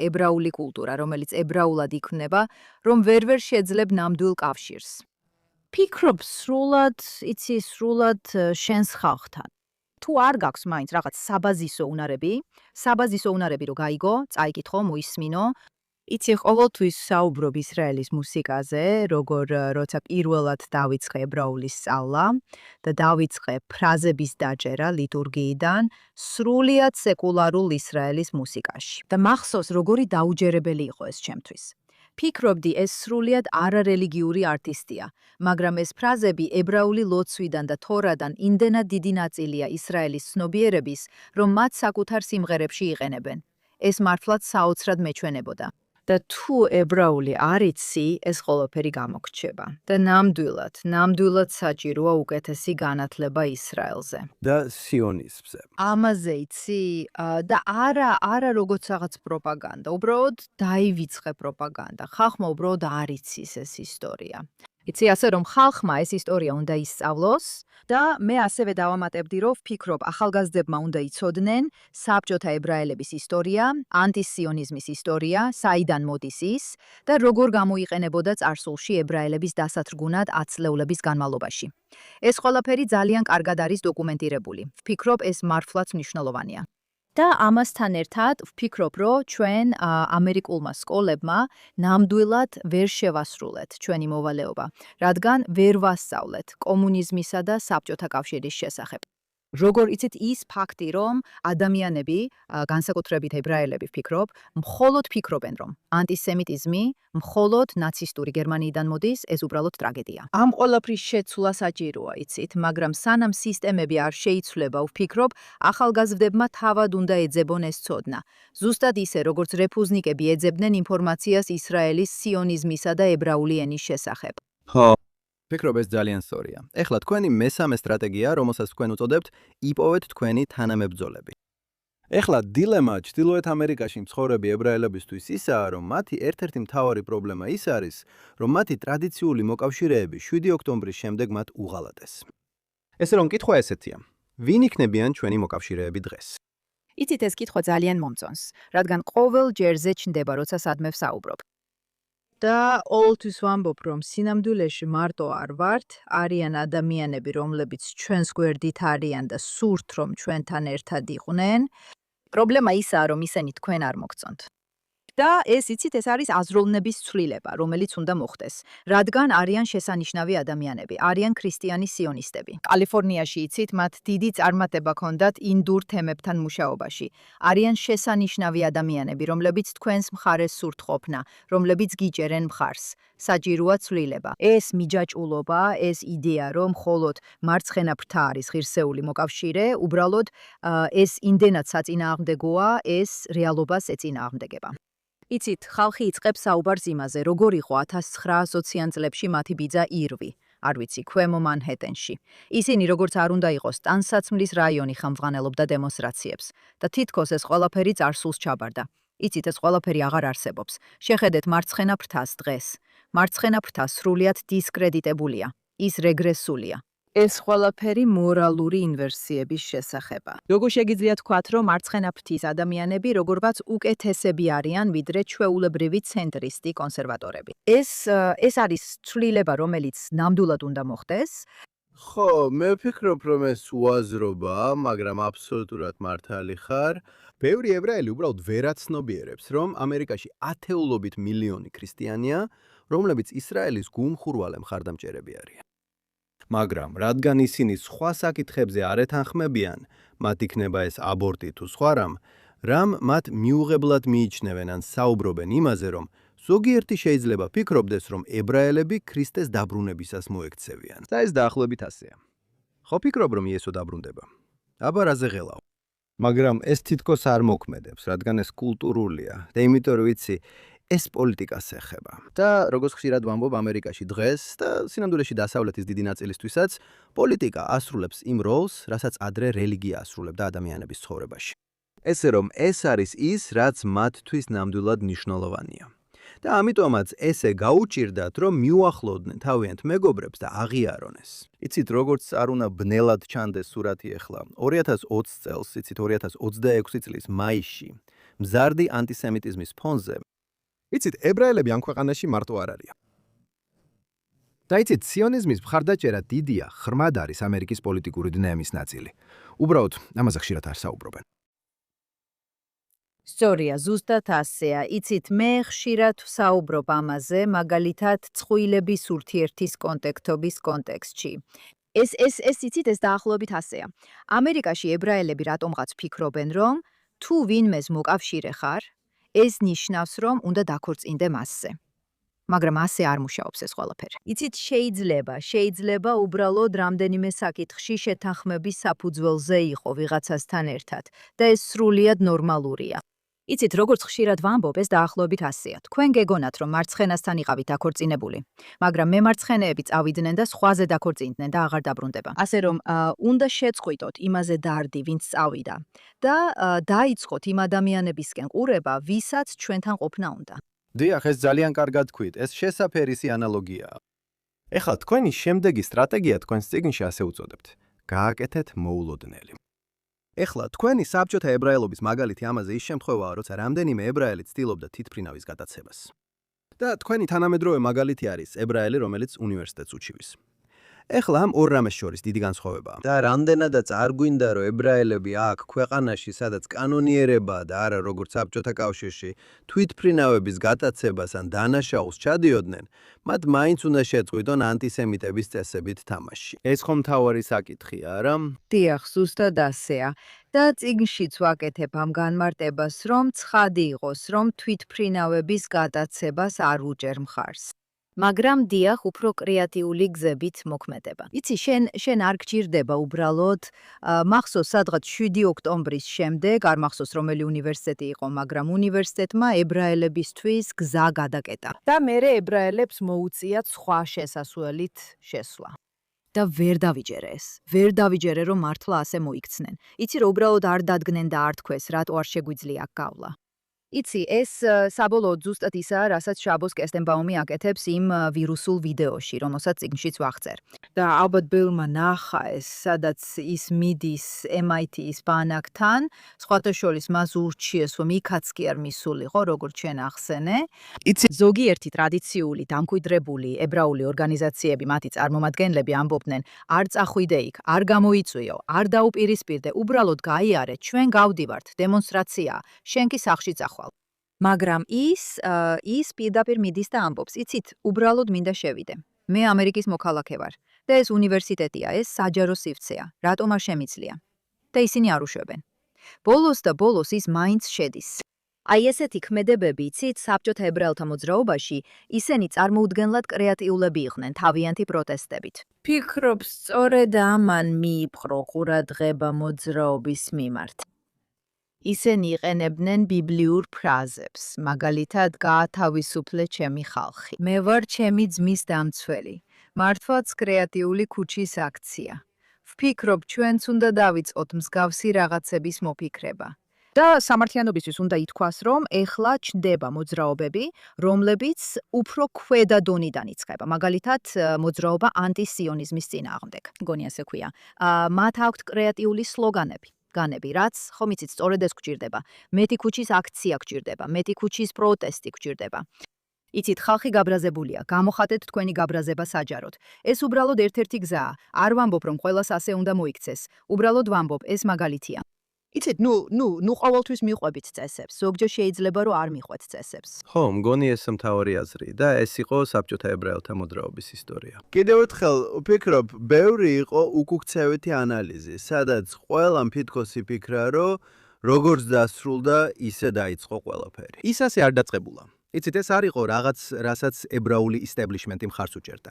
C: ებრაული კულტურა, რომელიც ებრაულად იქმნება, რომ ვერ შეძლებ ნამდვილ კავშირს. ფიქრობ სრულად შენს ხალხთან. თუ არ გაქვს მაინც რაღაც საბაზისო უნარები რო გაიგო, წაიკითხო, მოისმინო. იცი, ყოველთვის საუბრობ ისრაელის მუსიკაზე, როცა პირველად დავიწყე ებრაული სწავლა და დავიწყე ფრაზების დაჭერა ლიტურგიიდან სრულიად სეკულარულ ისრაელის მუსიკაში. და მახსოვს, როგორი დაუჯერებელი იყო ეს ჩემთვის. ფიქრობდი, ეს სრულიად არარელიგიური არტისტია, მაგრამ ეს ფრაზები ებრაული ლოცვიდან და თორადან იმდენად დიდი ნაწილია ისრაელის ცნობიერების, რომ მათ საკუთარ სიმღერებში იყენებენ. ეს მართლაც საოცრად მეჩვენებოდა. და თუ ებრაული არ იცი, ეს ყველაფერი გამოგრჩება. და ნამდვილად საჭიროა უკეთესი განათლება ისრაელზე.
D: და სიონიზმზე.
C: ამაზე იცი და არა როგორც რაღაც პროპაგანდა, უბრალოდ დაივიწყე პროპაგანდა. ხალხმა უბრალოდ არ იცის ეს ისტორია. იცი, ასე რომ ხალხმა ეს ისტორია უნდა ისწავლოს და მე ასევე დავამატებდი, რომ ვფიქრობ, ახალგაზრდებმა უნდა იცოდნენ საბჭოთა ებრაელების ისტორია, ანტისიონიზმის ისტორია, საიდან მოდის ის და როგორ გამოიყენებოდა წარსულში ებრაელების დასათრგუნად 10 წლეულების განმავლობაში. ეს ყველაფერი ძალიან კარგად არის დოკუმენტირებული. ვფიქრობ, ეს მართლაც მნიშვნელოვანია. და ამასთან ერთად ვფიქრობ, რომ ჩვენ ამერიკულმა სკოლებმა ნამდვილად ვერ შევასრულეთ ჩვენი მოვალეობა, რადგან ვერ ვასწავლეთ კომუნიზმისა და საბჭოთა კავშირის შესახებ. როგორ იცით ის ფაქტი, რომ ადამიანები, განსაკუთრებით ებრაელები ვფიქრობ, მხოლოდ ფიქრობენ, რომ ანტისემიტიზმი მხოლოდ ნაცისტური გერმანიიდან მოდის, ეს უბრალოდ ტრაგედია. ამ ყველაფრის შეცვლა საჭიროა, იცით, მაგრამ სანამ სისტემები არ შეიცვლება, ვფიქრობ, ახალგაზრდებმა თავად უნდა ეძებონ ეს ცოდნა. ზუსტად ისე, როგორც რეფუზნიკები ეძებდნენ ინფორმაციას ისრაელის სიონიზმისა და ებრაული ენის შესახებ.
D: ფიქრობ ეს ძალიან სწორია. ეხლა თქვენი მესამე სტრატეგია, რომელსაც თქვენ უწოდებთ, იპოვეთ თქვენი თანამებრძოლები. ეხლა დილემა ჩრდილოეთ ამერიკაში მცხოვრები ებრაელებისთვის ისაა, რომ მათი ერთ-ერთი მთავარი პრობლემა ის არის, რომ მათი ტრადიციული მოკავშირეები 7 ოქტომბრის შემდეგ მათ უღალატეს. ესე რომ კითხვა ესეთია: ვინ იქნებიან ჩვენი მოკავშირეები დღეს?
C: იცით, ეს კითხვა ძალიან მომწონს, რადგან ყოველ ჯერზე ჩნდება, როცა სადმე ვსაუბრობ.
E: და ყოველთვის ვამბობ, რომ სინამდვილეში მარტო არ ვართ, არიან ადამიანები, რომლებიც ჩვენს გვერდით არიან და სურთ, რომ ჩვენთან ერთად იყვნენ.
C: პრობლემა ისაა, რომ ისინი თქვენ არ მოგწონთ. და ეს იცით, ეს არის აზროვნების ცვლილება, რომელიც უნდა მოხდეს, რადგან არიან შესანიშნავი ადამიანები, არიან ქრისტიანი სიონისტები. კალიფორნიაში იცით, მათ დიდი წარმატება ჰქონდათ ინდურ თემებთან მუშაობაში. არიან შესანიშნავი ადამიანები, რომლებიც თქვენს მხარეს სურთ ყოფნა, რომლებიც გიჭერენ მხარს. საჭიროა ცვლილება. ეს მიჯაჭვულობა, ეს იდეა, რომ მხოლოდ მარცხენა ფრთა არის ღირსეული მოკავშირე, უბრალოდ ეს იმდენად საწინააღმდეგოა, ეს რეალობას ეწინააღმდეგება. იცით, ხალხი იწყებს საუბარს იმაზე, როგორ იყო 1920-იან წლებში მათი ბიძა ირვი, არ ვიცი, ქვემო მანჰეტენში. ისინი როგორც არ უნდა იყოს ტანსაცმლის რაიონი ხამძღვანელობდა დემონსტრაციებს და თითქოს ეს ყველაფერი წარსულს ჩაბარდა. იცით, ეს ყველაფერი აღარ არსებობს. შეხედეთ მარცხენა ფრთას დღეს. მარცხენა ფრთა სრულიად დისკრედიტებულია. ის რეგრესულია.
E: ეს ყველაფერი მორალური ინვერსიების შესახება.
C: როგორ შეგიძლია თქვათ, რომ მარცხენა ფრთის ადამიანები როგორღაც უკეთესები არიან, ვიდრე ჩვეულებრივი ცენტრისტი კონსერვატორები. ეს არის ცვლილება, რომელიც ნამდვილად უნდა მოხდეს.
D: ხო, მე ვფიქრობ, რომ ეს უაზრობაა, მაგრამ აბსოლუტურად მართალი ხარ. ბევრი ებრაელი უბრალოდ ვერ აცნობიერებს, რომ ამერიკაში ათეულობით მილიონი ქრისტიანია, რომლებიც ისრაელის გულმხურვალე მხარდამჭერები არიან. მაგრამ რადგან ისინი სხვა საკითხებზე არ ეთანხმებიან, მათ იქნება ეს აბორტი თუ სხვა რამ მათ მიუღებლად მიიჩნევენ ან საუბრობენ იმაზე, რომ ზოგიერთი შეიძლება ფიქრობდეს, რომ ებრაელები ქრისტეს დაბრუნებისას მოექცევიან. და ეს დაახლოებით ასეა. ხო ფიქრობ, რომ იესო დაბრუნდება? აბა რაზე ღელავ? მაგრამ ეს თითქოს არ მოქმედებს, რადგან ეს კულტურულია და იმიტომ რომ ვიცი, ეს პოლიტიკას ეხება. და როგორც ხშირად ვამბობ ამერიკაში დღეს და სინამდვილეში დასავლეთის დიდი ნაწილისთვისაც, პოლიტიკა ასრულებს იმ როლს, რასაც ადრე რელიგია ასრულებდა ადამიანების ცხოვრებაში. ესე რომ ეს არის ის, რაც მათთვის ნამდვილად მნიშვნელოვანია. და ამიტომაც ესე გაუჭირდათ, რომ მიუახლოვდნენ თავიანთ მეგობრებს და აღიარონ ეს. იცით, როგორც არ უნდა ბნელად ჩანდეს სურათი ახლა. 2020 წელს, იცით, 2026 წლის მაისში, მზარდი ანტისემიტიზმის ფონზე იცით, ებრაელები ამ ქვეყანაში მარტო არ არიან. და იცით, სიონიზმის მხარდაჭერა დიდია, ხრმად არის ამერიკის პოლიტიკური დინამიკის ნაწილი. უბრალოდ ამაზე ხშირად არ საუბრობენ.
C: სწორია, ზუსტად ასეა. იცით, მე ხშირად ვსაუბრობ ამაზე, მაგალითად, წყვილების ურთიერთის კონტაქტობის კონტექსტში. ეს იცით, ეს დაახლოებით ასეა. ამერიკაში ებრაელები რატომღაც ფიქრობენ, რომ თუ ვინმეს მოკავშირე ხარ, ეს ნიშნავს, რომ უნდა დაქორწინდე მასზე. მაგრამ ასე არ მუშაობს ეს ყველაფერი. იცით, შეიძლება უბრალოდ რამდენიმე საკითხში შეთანხმების საფუძველზე იყო ვიღაცასთან ერთად და ეს სრულიად ნორმალურია. იცით, როგორც ხშირად ვამბობ, ეს დაახლოებით ასეა. თქვენ გეგონათ, რომ მარცხენასთან იყავით დაქორწინებული, მაგრამ მემარცხენეები წავიდნენ და სხვაზე დაქორწინდნენ და აღარ დაბრუნდება. ასე რომ, უნდა შეწყვიტოთ იმაზე დარდი, ვინც წავიდა და დაიწყოთ იმ ადამიანებისკენ ყურება, ვისაც ჩვენთან ყოფნა უნდა.
D: დიახ, ეს ძალიან კარგად თქვით. ეს შესაფერისი ანალოგიაა. ეხლა თქვენი შემდეგი სტრატეგია თქვენს წიგნში ასე უწოდებთ: გააკეთეთ მოულოდნელი. ეხლა თქვენი საბჭოთა ებრაელობის მაგალითი ამაზე ის შემთხვევაა, როცა რამდენიმე ებრაელი ცდილობდა თვითმფრინავის გადაცემას. და თქვენი თანამედროვე მაგალითი არის ებრაელი, რომელიც უნივერსიტეტს უჩივის. ეხლა ამ ორ რამეს შორის დიდი განსხვავებაა. და რამდენადაც არ გვინდა, რომ ებრაელები აქ ქვეყანაში, სადაც კანონიერებაა და არა როგორც საბჭოთა კავშირში, თვითმფრინავების გატაცებას ან დანაშაულს ჩადიოდნენ, მათ მაინც უნდა შეწყვიტონ ანტისემიტების წესებით თამაში. ეს ხომ მთავარი საკითხია, არა?
E: დიახ, ზუსტად ასეა. და წიგნშიც ვაკეთებ ამ განმარტებას, რომ ცხადი იყოს, რომ თვითმფრინავების გატაცებას არ უჭერ მხარს.
C: მაგრამ დიახ, უფრო კრეატიული გზებით მოქმედება. იცი, შენ არ გჭირდება უბრალოდ მახსოვს სადღაც 7 ოქტომბრის შემდეგ, არ მახსოვს რომელი უნივერსიტეტი იყო, მაგრამ უნივერსიტეტმა ებრაელებისთვის გზა გადაკეტა.
E: და მერე ებრაელებს მოუწიათ სხვა შესასვლელით შესვლა.
C: და ვერ დავიჯერე ეს. ვერ დავიჯერე, რომ მართლა ასე მოიქცნენ. იცი, რომ უბრალოდ არ დადგნენ და არ თქვეს, რატო არ შეგვიძლია აქ გავლა. იცი, ეს საბოლოოდ ზუსტად ისაა, რასაც შაბოს კესტენბაუმი აკეთებს იმ ვირუსულ ვიდეოში, რომელსაც წიგნშიც ვახწერ.
E: და ალბათ ბევრმა ნახა ეს, სადაც ის მიდის MIT-ის ბანაკთან, სხვათა შორის მას ურჩიეს, რომ იქაც კი არ მისულიყო, როგორც ჩვენ ახსენე.
C: ზოგიერთი ტრადიციული, დამკვიდრებული ებრაული ორგანიზაციები, მათი წარმომადგენლები ამბობდნენ, არ წახვიდე იქ, არ გამოიწვიო, არ დაუპირისპირდე, უბრალოდ გაიარე, ჩვენ გავდივართ, დემონსტრაცია, შენ კი სახლში წახვალ. მაგრამ ის პირდაპირ მიდის და ამბობს, იცით, უბრალოდ მინდა შევიდე. მე ამერიკის მოქალაქე ვარ და ეს უნივერსიტეტია, ეს საჯარო სივრცეა. რატომ არ შემიძლია? და ისინი არ უშვებენ. ბოლოს და ბოლოს ის მაინც შედის. აი ესეთი ქმედებები, იცით, საბჭოთა ებრაელთა მოძრაობაში, ისინი წარმოუდგენლად კრეატიულები იყვნენ თავიანთი პროტესტებით.
E: ფიქრობ, სწორედ ამან მიიპყრო ყურადღება მოძრაობის მიმართ.
C: ისინი იყენებდნენ ბიბლიურ ფრაზებს, მაგალითად, გაათავისუფლე ჩემი ხალხი. მე ვარ ჩემი ძმის დამცველი. მართლაც კრეატიული ქუჩის აქცია. ვფიქრობ, ჩვენც უნდა დავიწყოთ მსგავსი რაღაცების მოფიქრება. და სამართლიანობისთვის უნდა ითქვას, რომ ეხლა ჩნდება მოძრაობები, რომლებიც უფრო ქვედა დონიდან იწყება. მაგალითად, მოძრაობა ანტისიონიზმის წინააღმდეგ, მგონი ასე ქვია. მათ აქვთ კრეატიული სლოგანები. რაც, ხომ იცით, სწორედ ეს გვჭირდება. მეტი ქუჩის აქცია გვჭირდება, მეტი ქუჩის პროტესტი გვჭირდება. იცით, ხალხი გაბრაზებულია, გამოხატეთ თქვენი გაბრაზება საჯაროდ. ეს უბრალოდ ერთ-ერთი გზაა. არ ვამბობ, რომ ყველას ასე უნდა მოიქცეს. უბრალოდ ვამბობ, ეს მაგალითია. იცით, ნუ ყოველთვის მიყვებით წესებს. ზოგჯერ შეიძლება, რომ არ მიყვეთ წესებს.
D: ხო, მგონი ეს მთავარი აზრი და ეს იყო საბჭოთა ებრაელთა მოძრაობის ისტორია.
A: კიდევ ერთხელ ვფიქრობ, ბევრი იყო უკუქცევითი ანალიზი, სადაც ყველამ თითქოს იფიქრა, რომ როგორც დასრულდა, ისე დაიწყო ყველაფერი.
B: ის ასე არ დაწყებულა. იცით, ეს არ იყო რაღაც, რასაც ებრაული ისტაბლიშმენტი მხარს უჭერდა.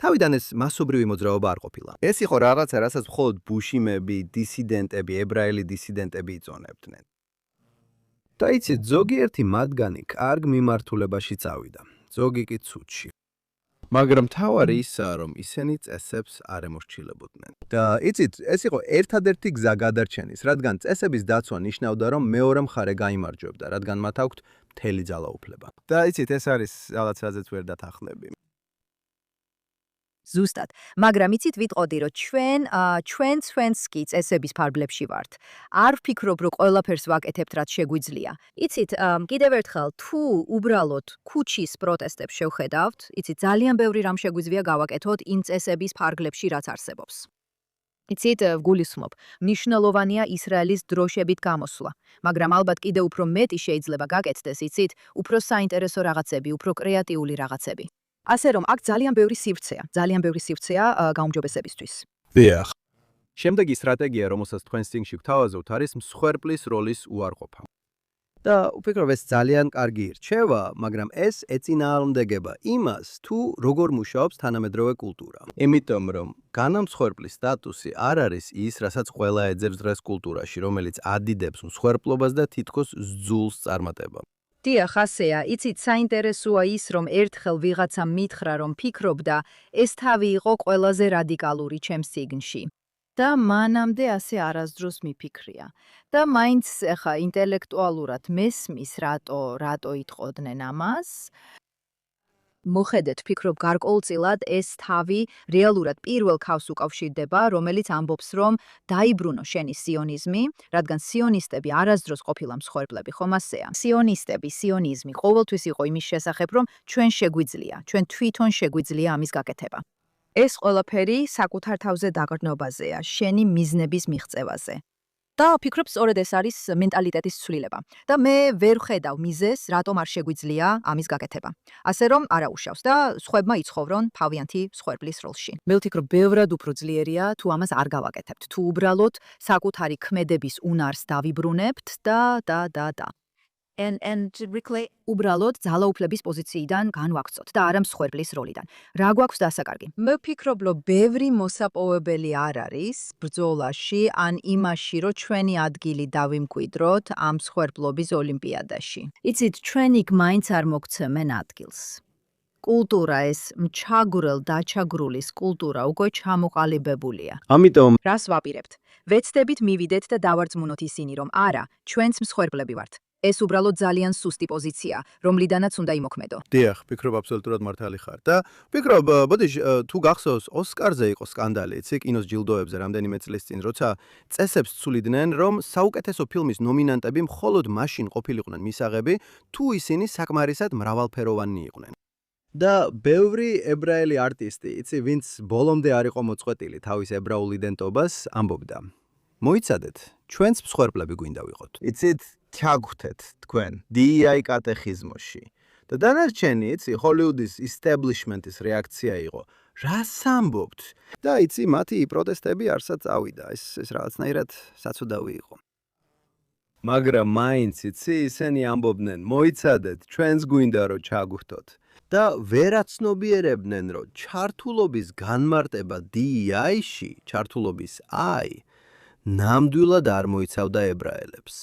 B: თავიდან ეს მასობრივი მოძრაობა არ ყოფილა.
A: ეს იყო რაღაცა, რასაც მხოლოდ ბუშიმები, დისიდენტები, ებრაელი დისიდენტები იწონებდნენ.
B: და იცით, ზოგიერთი მათგანი კარგ მიმართულებაში წავიდა, ზოგი კი ცუდში. მაგრამ თავარი ისაა, რომ ისინი წესებს არ ემორჩილებოდნენ.
A: და იცით, ეს იყო ერთადერთი გზა გადარჩენის, რადგან წესების დაცვა ნიშნავდა, რომ მეორე მხარე გაიმარჯვებდა, რადგან მათ აქვთ მთელი ძალაუფლება.
B: და იცით, ეს არის რაღაც, რაზეც ვერ დათახლები.
C: ზუსტად, მაგრამ იცით, ვიტყოდი, რომ ჩვენც კი წესების ფარგლებში ვართ. არ ვფიქრობ, რომ ყველაფერს ვაკეთებთ, რაც შეგვიძლია. იცით, კიდევ ერთხელ, თუ უბრალოდ ქუჩის პროტესტებს შევხედავთ, იცით, ძალიან ბევრი რამ შეგვიძლია გავაკეთოთ იმ წესების ფარგლებში, რაც არსებობს. იცით, ვგულისხმობ, მნიშვნელოვანია ისრაელის დროშებით გამოსვლა, მაგრამ ალბათ კიდევ უფრო მეტი შეიძლება გაკეთდეს, იცით, უფრო საინტერესო რაღაცები, უფრო კრეატიული რაღაცები. ასე რომ, აქ ძალიან ბევრი სივრცეა გაუმჯობესებისთვის.
B: დიახ. შემდეგი სტრატეგია, რომელსაც თქვენ წიგნში გვთავაზობთ, არის მსხვერპლის როლის უარყოფა.
A: და ვფიქრობ, ეს ძალიან კარგი რჩევა, მაგრამ ეს ეწინააღმდეგება იმას, თუ როგორ მუშაობს თანამედროვე კულტურა.
B: იმიტომ, რომ განამსხვერპლის სტატუსი არ არის ის, რასაც ყველა ეძებს დღეს კულტურაში, რომელიც ადიდებს მსხვერპლობას და თითქოს სძულს წარმატება.
C: დიახ, ასეა, იცით, საინტერესოა ის, რომ ერთხელ ვიღაცამ მითხრა, რომ ფიქრობდა, ეს თავი იყო ყველაზე რადიკალური ჩემს წიგნში. და მანამდე ასე არასდროს მიფიქრია. და მაინც ახლა ინტელექტუალურად მესმის, რატო იტყოდნენ ამას. მოხედეთ, ვფიქრობ, გარკვეულწილად ეს თავი რეალურად პირველ ქავს უკავშირდება, რომელიც ამბობს, რომ დაიბრუნო შენი სიონიზმი, რადგან სიონისტები არასდროს ყოფილა მსხვერპლები, ხომ ასეა. სიონიზმი ყოველთვის იყო იმის შესახებ, რომ ჩვენ შეგვიძლია, ჩვენ თვითონ შეგვიძლია ამის გაკეთება. ეს ყველაფერი საკუთარ თავზე დაგრძნობაზეა, შენი მიზნების მიღწევაზე. და ვფიქრობ, სწორედ ეს არის მენტალიტეტის ცვლილება. და მე ვერ ვხედავ მიზეზს, რატომ არ შეგვიძლია ამის გაკეთება. ასე რომ, არა უშავს და სხვებმა იცხოვრონ თავიანთი მსხვერპლის როლში. მე ვფიქრობ, ბევრად უფრო ძლიერია, თუ ამას არ გავაკეთებთ, თუ უბრალოდ საკუთარი ქმედების უნარს დავიბრუნებთ და. უბრალოდ ძალაუფლების პოზიციიდან განვაგრძოთ და არა მსხვერპლის როლიდან. რა გვაქვს დასაკარგი?
E: მფიქრობ, რომ ბევრი მოსაპოვებელი არ არის ბრძოლაში ან იმაში, რომ ჩვენი ადგილი დავიმკვიდროთ ამ მსხვერპლობის ოლიმპიადაში.
C: იცით, ჩვენ იქ მაინც არ მოგცემენ ადგილს. კულტურა ეს მჩაგვრელ-დაჩაგრულის კულტურა უკვე ჩამოყალიბებულია.
D: ამიტომ
E: რას ვაპირებთ? ვეცდებით მივიდეთ და დავარწმუნოთ ისინი, რომ არა, ჩვენც მსხვერპლები ვართ. ეს უბრალოდ ძალიან სუსტი პოზიცია, რომლიდანაც უნდა იმოქმედო.
B: დიახ, ვფიქრობ აბსოლუტურად მართალი ხარ და ვფიქრობ, ბოდიში, თუ გახსოვს, ოსკარზე იყო სკანდალი, იცი, კინოს ჯილდოებზე რამდენიმე წლის წინ, როცა წესებს ცულიდნენ, რომ საუკეთესო ფილმის ნომინანტები მხოლოდ მაშინ ყოფილიყვნენ მისაღები, თუ ისინი საკმარისად მრავალფეროვანი იყვნენ. და ბევრი ებრაელი არტისტი, იცი, ვინც ბოლომდე არ იყო მოწყვეტილი თავის ებრაულ იდენტობას, ამბობდა: მოიცადეთ, ჩვენც მსხვერპლები გვინდა ვიყოთ. იცით, ჩაგვრთეთ თქვენ DEI კატეხიზმოში. და დანარჩენი, იცი, ჰოლივუდის establishment-ის რეაქცია იყო: რას ამბობთ? და იცი, მათი პროტესტები არსად წავიდა. ეს რაღაცნაირად საცუდავი იყო. მაგრამ მაინც, იცი, ისინი ამბობდნენ: მოიცადეთ, ჩვენც გვინდა რომ ჩაგვრთოთ. და ვერაცნობიერებდნენ, რომ ჩართულობის განმარტება DEI-ში, ჩართულობის I, ნამდვილად არ მოიცავდა ებრაელებს.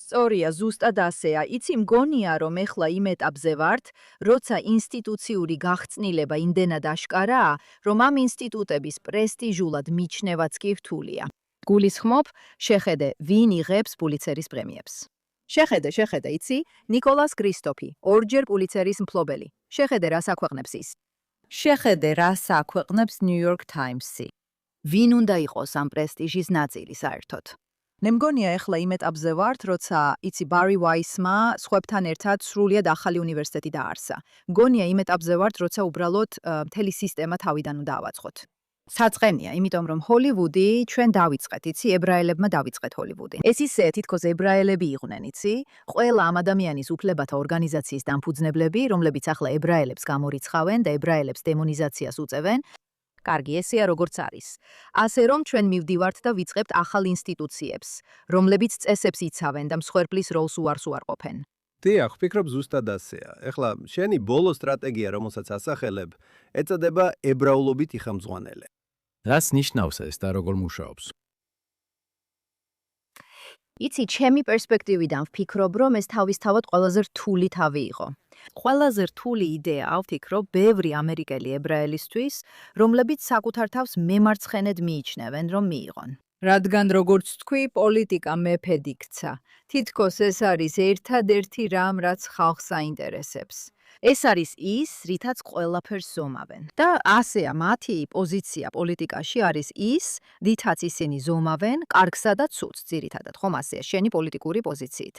E: სწორია, ზუსტად ასეა. იცი, მგონია, რომ ეხლა იმ ეტაპზე ვართ, როცა ინსტიტუციური გახსნილება იმდენად აშკარაა, რომ ამ ინსტიტუტების პრესტიჟულად მიჩნევაც კი რთულია. გულისხმობ, შეხედე, ვინ იღებს პულიცერის პრემიებს. შეხედე, იცი, ნიკოლას კრისტოფი, ორჯერ პულიცერის მფლობელი. შეხედე, რას აქვეყნებს ის.
C: შეხედე, რას აქვეყნებს New York Times-ი. ვინ უნდა იყოს ამ პრესტიჟის ნაწილი საერთოდ?
E: მე მგონია, ეხლა იმ ეტაპზე ვართ, როცა იცი ბარი ვაისმა სხვებთან ერთად სრულიად ახალი უნივერსიტეტი დაარსა. მგონია იმ ეტაპზე ვართ, როცა უბრალოდ მთელი სისტემა თავიდან უნდა ავაწყოთ. საწყენია, იმიტომ რომ ჰოლივუდი ჩვენ დავიწყეთ, იცი, ებრაელებმა დავიწყეთ ჰოლივუდი. ეს ისე თითქოს ებრაელები იყვნენ, იცი, ყველა ამ ადამიანის უფლებათა ორგანიზაციის დამფუძნებლები, რომლებიც ახლა ებრაელებს გამორიცხავენ და ებრაელებს დემონიზაციას უწევენ. კარგი, ესეა როგორც არის. ასე რომ ჩვენ მივდივართ და ვიწყებთ ახალ ინსტიტუციებს, რომლებიც წესებს იცავენ და მსხვერპლის როლს უარს უარყოფენ.
B: დიახ, ვფიქრობ ზუსტად ასეა. ეხლა შენი ბოლო სტრატეგია, რომელსაც ასახელებ, ეწოდება ებრაულობით იხამძღვანელე.
A: რას ნიშნავს ეს და როგორ მუშაობს?
C: იცი, ჩემი პერსპექტივიდან ვფიქრობ, რომ ეს თავისთავად ყველაზე რთული თავი იყო. ყველაზე რთული იდეა ვფიქრობ ბევრი ამერიკელი ებრაელისთვის, რომლებიც საკუთარ თავს მემარცხენედ მიიჩნევენ, რომ მიიღონ.
E: რადგან როგორც თქვი, პოლიტიკა მეფედ იქცა. თითქოს ეს არის ერთადერთი რამ, რაც ხალხს აინტერესებს.
C: ეს არის ის, რითაც ყველაფერს ზომავენ. და ასეა, მათი პოზიცია პოლიტიკაში არის ის, რითაც ისინი ზომავენ კარგსა და ცუდს, ძირითადად, ხომ ასეა, შენი პოლიტიკური პოზიციით.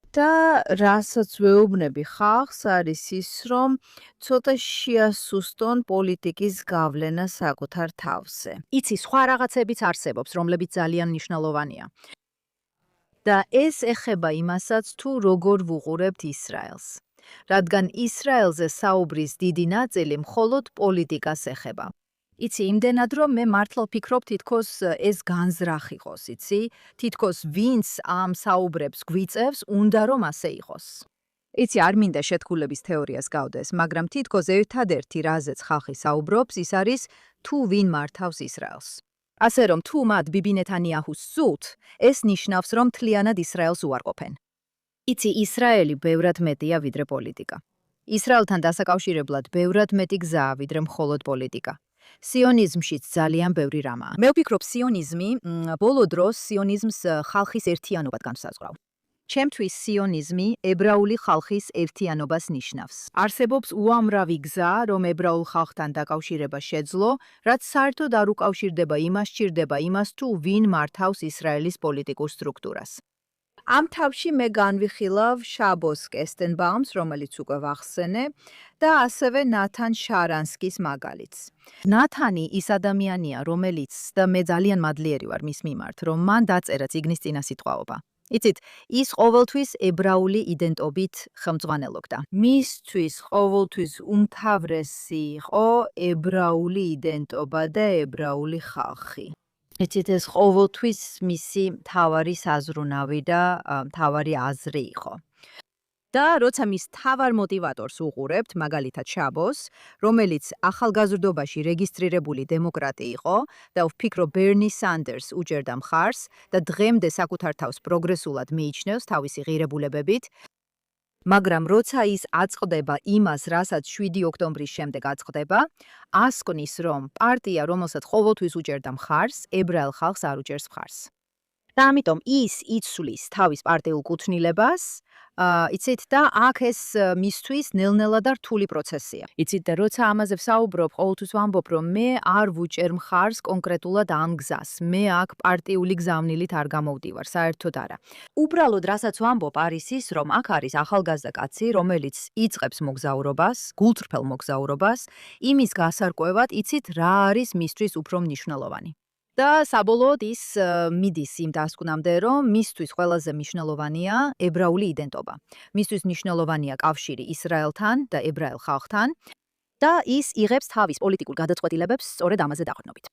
E: და რასაც ვეუბნები ხალხს არის ის, რომ ცოტა შეასუსტონ პოლიტიკის გავლენა საკუთარ თავზე.
C: იცი, სხვა რაღაცებიც არსებობს, რომლებიც ძალიან მნიშვნელოვანია. და ეს ეხება იმასაც, თუ როგორ ვუყურებთ ისრაელს. რადგან ისრაელზე საუბრის დიდი ნაწილი მხოლოდ პოლიტიკას ეხება. იცი, იმდენად რომ მე მართლა ვფიქრობ, თითქოს ეს განზრახ იყოს, იცი, თითქოს ვინც ამ საუბრებს გვიწევს, უნდა რომ ასე იყოს.
E: იცი, არ მინდა შეთქმულების თეორიას გავდეს, მაგრამ თითქოს ერთადერთი რაზეც ხალხი საუბრობს, ის არის თუ ვინ მართავს ისრაელს.
C: ასე რომ თუ მათ ბიბი ნეთანიაჰუს სურთ, ეს ნიშნავს, რომ მთლიანად ისრაელს უარყოფენ. იცი, ისრაელი ბევრად მეტია ვიდრე პოლიტიკა. ისრაელთან დასაკავშირებლად ბევრად მეტი გზაა ვიდრე მხოლოდ პოლიტიკა. სიონიზმშიც ძალიან ბევრი რამაა. მე ვფიქრობ, სიონიზმი ბოლო დროს სიონიზმს ხალხის ერთიანობად განსაზღვრავ. ჩემთვის სიონიზმი ებრაული ხალხის ერთიანობას ნიშნავს. არსებობს უამრავი გზა, რომ ებრაულ ხალხთან დაკავშირება შეძლო, რაც საერთოდ არ უკავშირდება იმას, სჭირდება იმას, თუ ვინ მართავს ისრაელის პოლიტიკურ სტრუქტურას.
E: ამ თავში მე განვიხილავ შაბოს კესტენბაუმს, რომელიც უკვე ვახსენე, და ასევე ნათან შარანსკის მაგალითს.
C: ნათანი ის ადამიანია, რომელიც და მე ძალიან მადლიერი ვარ მის მიმართ, რომ მან დაწერა წიგნის წინასიტყვაობა. იცით, ის ყოველთვის ებრაული იდენტობით ხელმძღვანელობდა. მისთვის ყოველთვის უმთავრესი იყო ებრაული იდენტობა და ებრაული ხალხი. იცით, ეს ყოველთვის მისი მთავარი საზრუნავი და მთავარი აზრი იყო.
E: და როცა მის თავარ მოტივატორს უყურებთ, მაგალითად შაბოს, რომელიც ახალგაზრდობაში რეგისტრირებული დემოკრატი იყო და ვფიქრობ ბერნი სანდერს უჭერდა მხარს და დღემდე საკუთარ თავს პროგრესულად მიიჩნევს თავისი ღირებულებებით, მაგრამ როცა ის აწყდება იმას, რასაც 7 ოქტომბრის შემდეგ აწყდება, ასკნის, რომ პარტია, რომელსაც ყოველთვის უჭერდა მხარს, ებრაელ ხალხს არ უჭერს მხარს. და ამიტომ ის იცვლის თავის პარტიულ კუთვნილებას, იცით და აქ ეს მისთვის ნელ-ნელა და რთული პროცესია. იცით და როცა ამაზე ვსაუბრობ, ყოველთვის ვამბობ, რომ მე არ ვუჭერ მხარს კონკრეტულად ამ გზას. მე აქ პარტიული გზავნილით არ გამოვდივარ, საერთოდ არა. უბრალოდ რასაც ვამბობ არის ის, რომ აქ არის ახალგაზრდა კაცი, რომელიც იწყებს მოგზაურობას, გულწრფელ მოგზაურობას, იმის გასარკვევად, იცით რა არის მისთვის უფრო მნიშვნელოვანი. და საბოლოოდ ის მიდის იმ დასკვნამდე, რომ მისთვის ყველაზე მნიშვნელოვანია ებრაული იდენტობა. მისთვის მნიშვნელოვანია კავშირი ისრაელთან და ებრაელ ხალხთან და ის იღებს თავის პოლიტიკურ გადაწყვეტილებებს სწორედ ამაზე დაყრდნობით.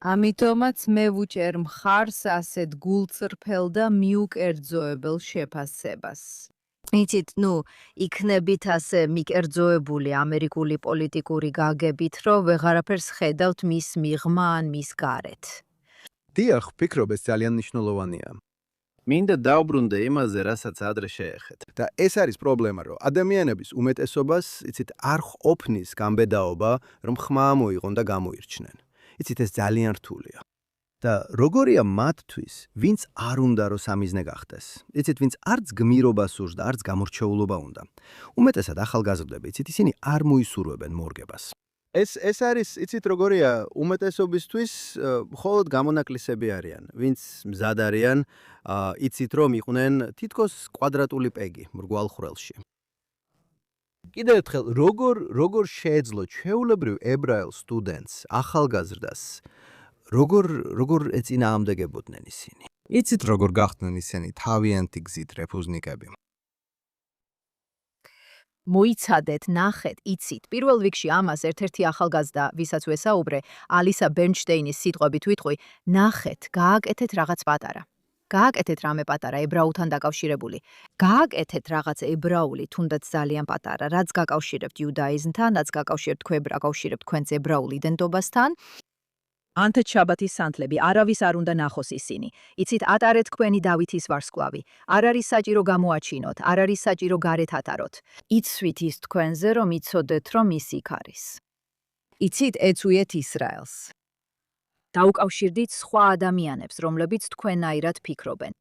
E: ამიტომაც მე ვუჭერ მხარს ასეთ გულწრფელ და მიუკერძოებელ შეფასებას. იცით, იქნებით ასე მიკერძოებული ამერიკული პოლიტიკური გაგებით, რომ ვეღარაფერს ხედავთ მის მიღმა ან მის გარეთ.
B: დიახ, ვფიქრობ ეს ძალიან მნიშვნელოვანია. მინდა დავბრუნდე იმაზე, რასაც ადრე შეეხეთ. და ეს არის პრობლემა, რომ ადამიანების უმეტესობას, იცით, არ ყოფნის გამბედაობა, რომ ხმა მოიღონ და გამოირჩნენ. იცით, ეს ძალიან რთულია. და როგორია მათთვის, ვინც არ უნდა რომ სამიზნე გახდეს. იცით, ვინც არც გმირობა სურს და არც გამორჩეულობა უნდა. უმეტესად ახალგაზრდები, იცით, ისინი არ მოისურვებენ მორგებას. ეს არის, იცით, როგორია უმეტესობისთვის მხოლოდ გამონაკლისები არიან, ვინც მზად არიან, იცით, რომ იყვნენ თითქოს კვადრატული პეგი მრგვალ ხვრელში. კიდევ ერთხელ, როგორ შეეძლო ჩვეულებრივ ებრაელ სტუდენტს, ახალგაზრდას, როგორ ეწინააღმდეგებოდნენ ისინი?
F: იცით როგორ გახდნენ ისინი თავიანთი გზით რეფუზნიკები?
E: მოიცადეთ, ნახეთ, იცით. პირველ რიგში ამას ერთ-ერთი ახალგაზრდა, ვისაც ვესაუბრე, ალისა ბერნშტეინის სიტყვებით ვიტყვი, ნახეთ, გააკეთეთ რაღაც პატარა. გააკეთეთ რამე პატარა ებრაულთან დაკავშირებული. გააკეთეთ რაღაც ებრაული, თუნდაც ძალიან პატარა, რაც გაკავშირებთ იუდაიზმთან, რაც გაკავშირებთ თქვენს ებრაულ იდენტობასთან. ანთეთ შაბათის სანთლები, არავის არ უნდა ნახოს ისინი. იცით, ატარეთ თქვენი დავითის ვარსკვლავი. არ არის საჭირო გამოაჩინოთ, არ არის საჭირო გარეთ ატაროთ. იცვით ის თქვენზე, რომ იცოდეთ, რომ ის იქ არის. იცით, ეწვიეთ ისრაელს. დაუკავშირდით სხვა ადამიანებს, რომლებიც თქვენაირად ფიქრობენ.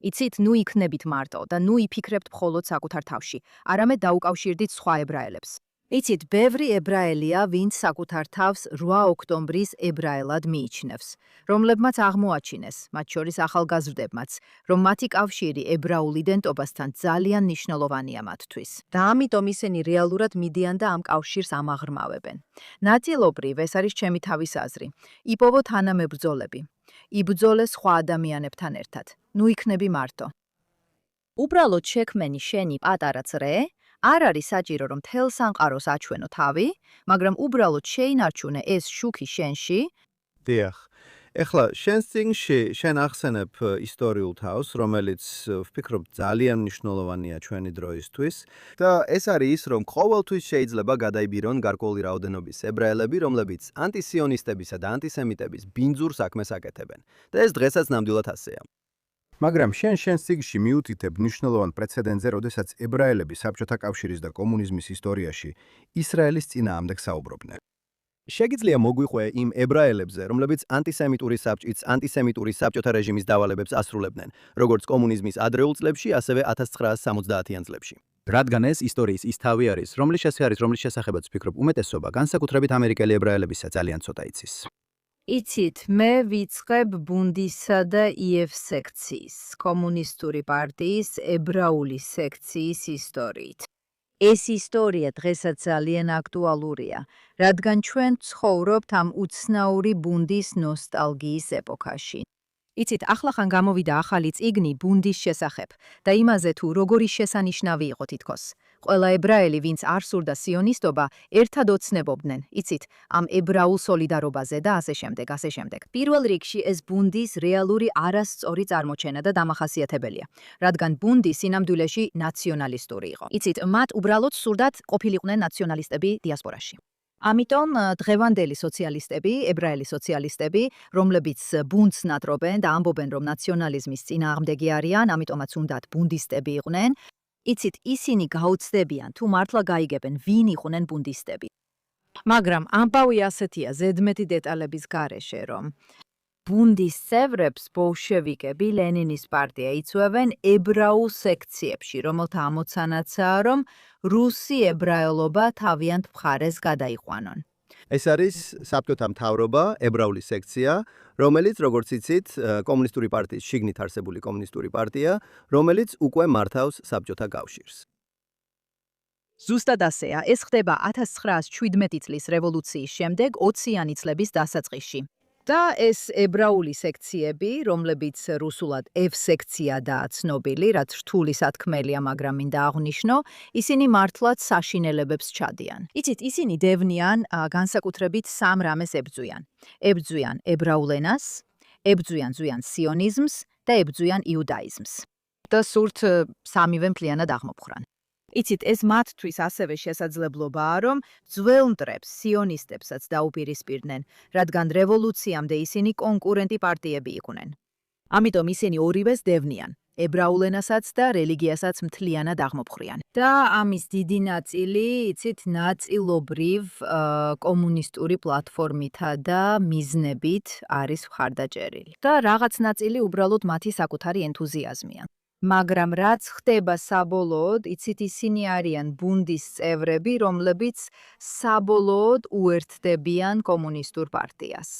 E: იცით, იქნებით მარტო და იფიქრებთ მხოლოდ საკუთარ თავში, არამედ დაუკავშირდით სხვა ებრაელებს. იცით, ბევრი ებრაელია, ვინც საკუთარ თავს 8 ოქტომბრის ებრაელად მიიჩნევს, რომლებმაც აღმოაჩინეს, მათ შორის ახალგაზრდებმაც, რომ მათი კავშირი ებრაულ იდენტობასთან ძალიან მნიშვნელოვანია მათთვის. და ამიტომ ისინი რეალურად მიდიან და ამ კავშირს ამაღრმავებენ. ნაწილობრივ ეს არის ჩემი თავის აზრი. იპოვო თანამებრძოლები. იბრძოლე სხვა ადამიანებთან ერთად. იქნები მარტო. უბრალოდ შექმენი შენი პატარა წრე, არ არის საჭირო რომ მთელ სამყაროს აჩვენო თავი, მაგრამ უბრალოდ შეინარჩუნე ეს შუქი შენში.
B: დიახ. ეხლა შენს წიგნში შენ ახსენებ ისტორიულ თავს, რომელიც ვფიქრობ ძალიან მნიშვნელოვანია ჩვენი დროისთვის და ეს არის ის, რომ ყოველთვის შეიძლება გადაიბირონ გარკვეული რაოდენობის ებრაელები, რომლებიც ანტისიონისტებისა და ანტისემიტების ბინძურ საქმეს აკეთებენ. და ეს დღესაც ნამდვილად ასეა. მაგრამ შენს წიგნში მიუთითებ მნიშვნელოვან პრეცედენტზე, როდესაც ებრაელები საბჭოთა კავშირის და კომუნიზმის ისტორიაში ისრაელის წინააღმდეგ საუბრობდნენ. შეგიძლია მოგვიყვე იმ ებრაელებზე, რომლებიც ანტისემიტური საბჭოთა რეჟიმის დავალებებს ასრულებდნენ, როგორც კომუნიზმის ადრეულ წლებში, ასევე 1970-იან წლებში.
A: რადგან ეს ისტორიის ის თავი არის, რომლის შესახებაც ვფიქრობ, უმეტესობა, განსაკუთრებით ამერიკელი ებრაელებისა ძალიან ცოტა იცის.
C: იცით, მე ვიწყებ ბუნდისა და IF სექციის, კომუნისტური პარტიის ებრაული სექციის ისტორიით. ეს ისტორია დღესაც ძალიან აქტუალურია, რადგან ჩვენ ცხოვრობთ ამ უცნაური ბუნდის ნოსტალგიის ეპოქაში. იცით, ახლახან გამოვიდა ახალი წიგნი ბუნდის შესახებ და იმაზე თუ როგორი შესანიშნავი იყო თითქოს.
E: ყველა ებრაელი, ვინც არ სურდა სიონისტობა, ერთად ოცნებობდნენ, იცით, ამ ებრაულ სოლიდარობაზე და ასე შემდეგ, ასე შემდეგ. პირველ რიგში ეს ბუნდის რეალური არასწორი წარმოჩენა და დამახასიათებელია, რადგან ბუნდი სინამდვილეში ნაციონალისტური იყო. იცით, მათ უბრალოდ სურდათ ყოფილიყვნენ ნაციონალისტები დიასპორაში. ამიტომ დღევანდელი სოციალისტები, ებრაელი სოციალისტები, რომლებიც ბუნდს ნატრობენ და ამბობენ, რომ ნაციონალიზმის წინააღმდეგი არიან, ამიტომაც უნდათ ბუნდისტები იყვნენ, იცით, ისინი გაუცდებიან თუ მართლა გაიგებენ, ვინ იყვნენ ბუნდისტები. მაგრამ ამბავი ასეთია ზედმეტი დეტალების გარეშე, რომ ბუნდის წევრებს ბოლშევიკები, ლენინის პარტია იწვევენ ებრაულ სექციებში, რომელთა ამოცანაცაა, რომ რუსი ებრაელობა თავიანთ მხარეს გადაიყვანონ.
B: ეს არის საბჭოთა მთავრობა, ებრაული სექცია, რომელიც, როგორც იცით, კომუნისტური პარტიის შიგნით არსებული კომუნისტური პარტია, რომელიც უკვე მართავს საბჭოთა კავშირს.
E: ზუსტად ასეა, ეს ხდება 1917 წლის რევოლუციის შემდეგ 20-იანი წლების დასაწყისში. და ეს ებრაული სექციები, რომლებიც რუსულად F-სექციადაა ცნობილი, რაც რთული სათქმელია, მაგრამ მინდა აღვნიშნო, ისინი მართლაც საშინელებებს ჩადიან. იცით, ისინი დევნიან განსაკუთრებით სამ რამეს ებრძვიან. ებრძვიან ებრაულ ენას, ებრძვიან სიონიზმს და ებრძვიან იუდაიზმს. და სურთ სამივე მთლიანად აღმოფხრან. იცით, ეს მათთვის ასევე შესაძლებლობაა, რომ ძველ მტრებს, სიონისტებსაც დაუპირისპირდნენ, რადგან რევოლუციამდე ისინი კონკურენტი პარტიები იყვნენ. ამიტომ ისინი ორივეს დევნიან, ებრაულ ენასაც და რელიგიასაც მთლიანად აღმოფხრიან. და ამის დიდი ნაწილი, იცით, ნაწილობრივ კომუნისტური პლატფორმითა და მიზნებით არის მხარდაჭერილი. და რაღაც ნაწილი უბრალოდ მათი საკუთარი ენთუზიაზმია. მაგრამ რაც ხდება საბოლოოდ, იცით, ისინი არიან ბუნდის წევრები, რომლებიც საბოლოოდ უერთდებიან კომუნისტურ პარტიას.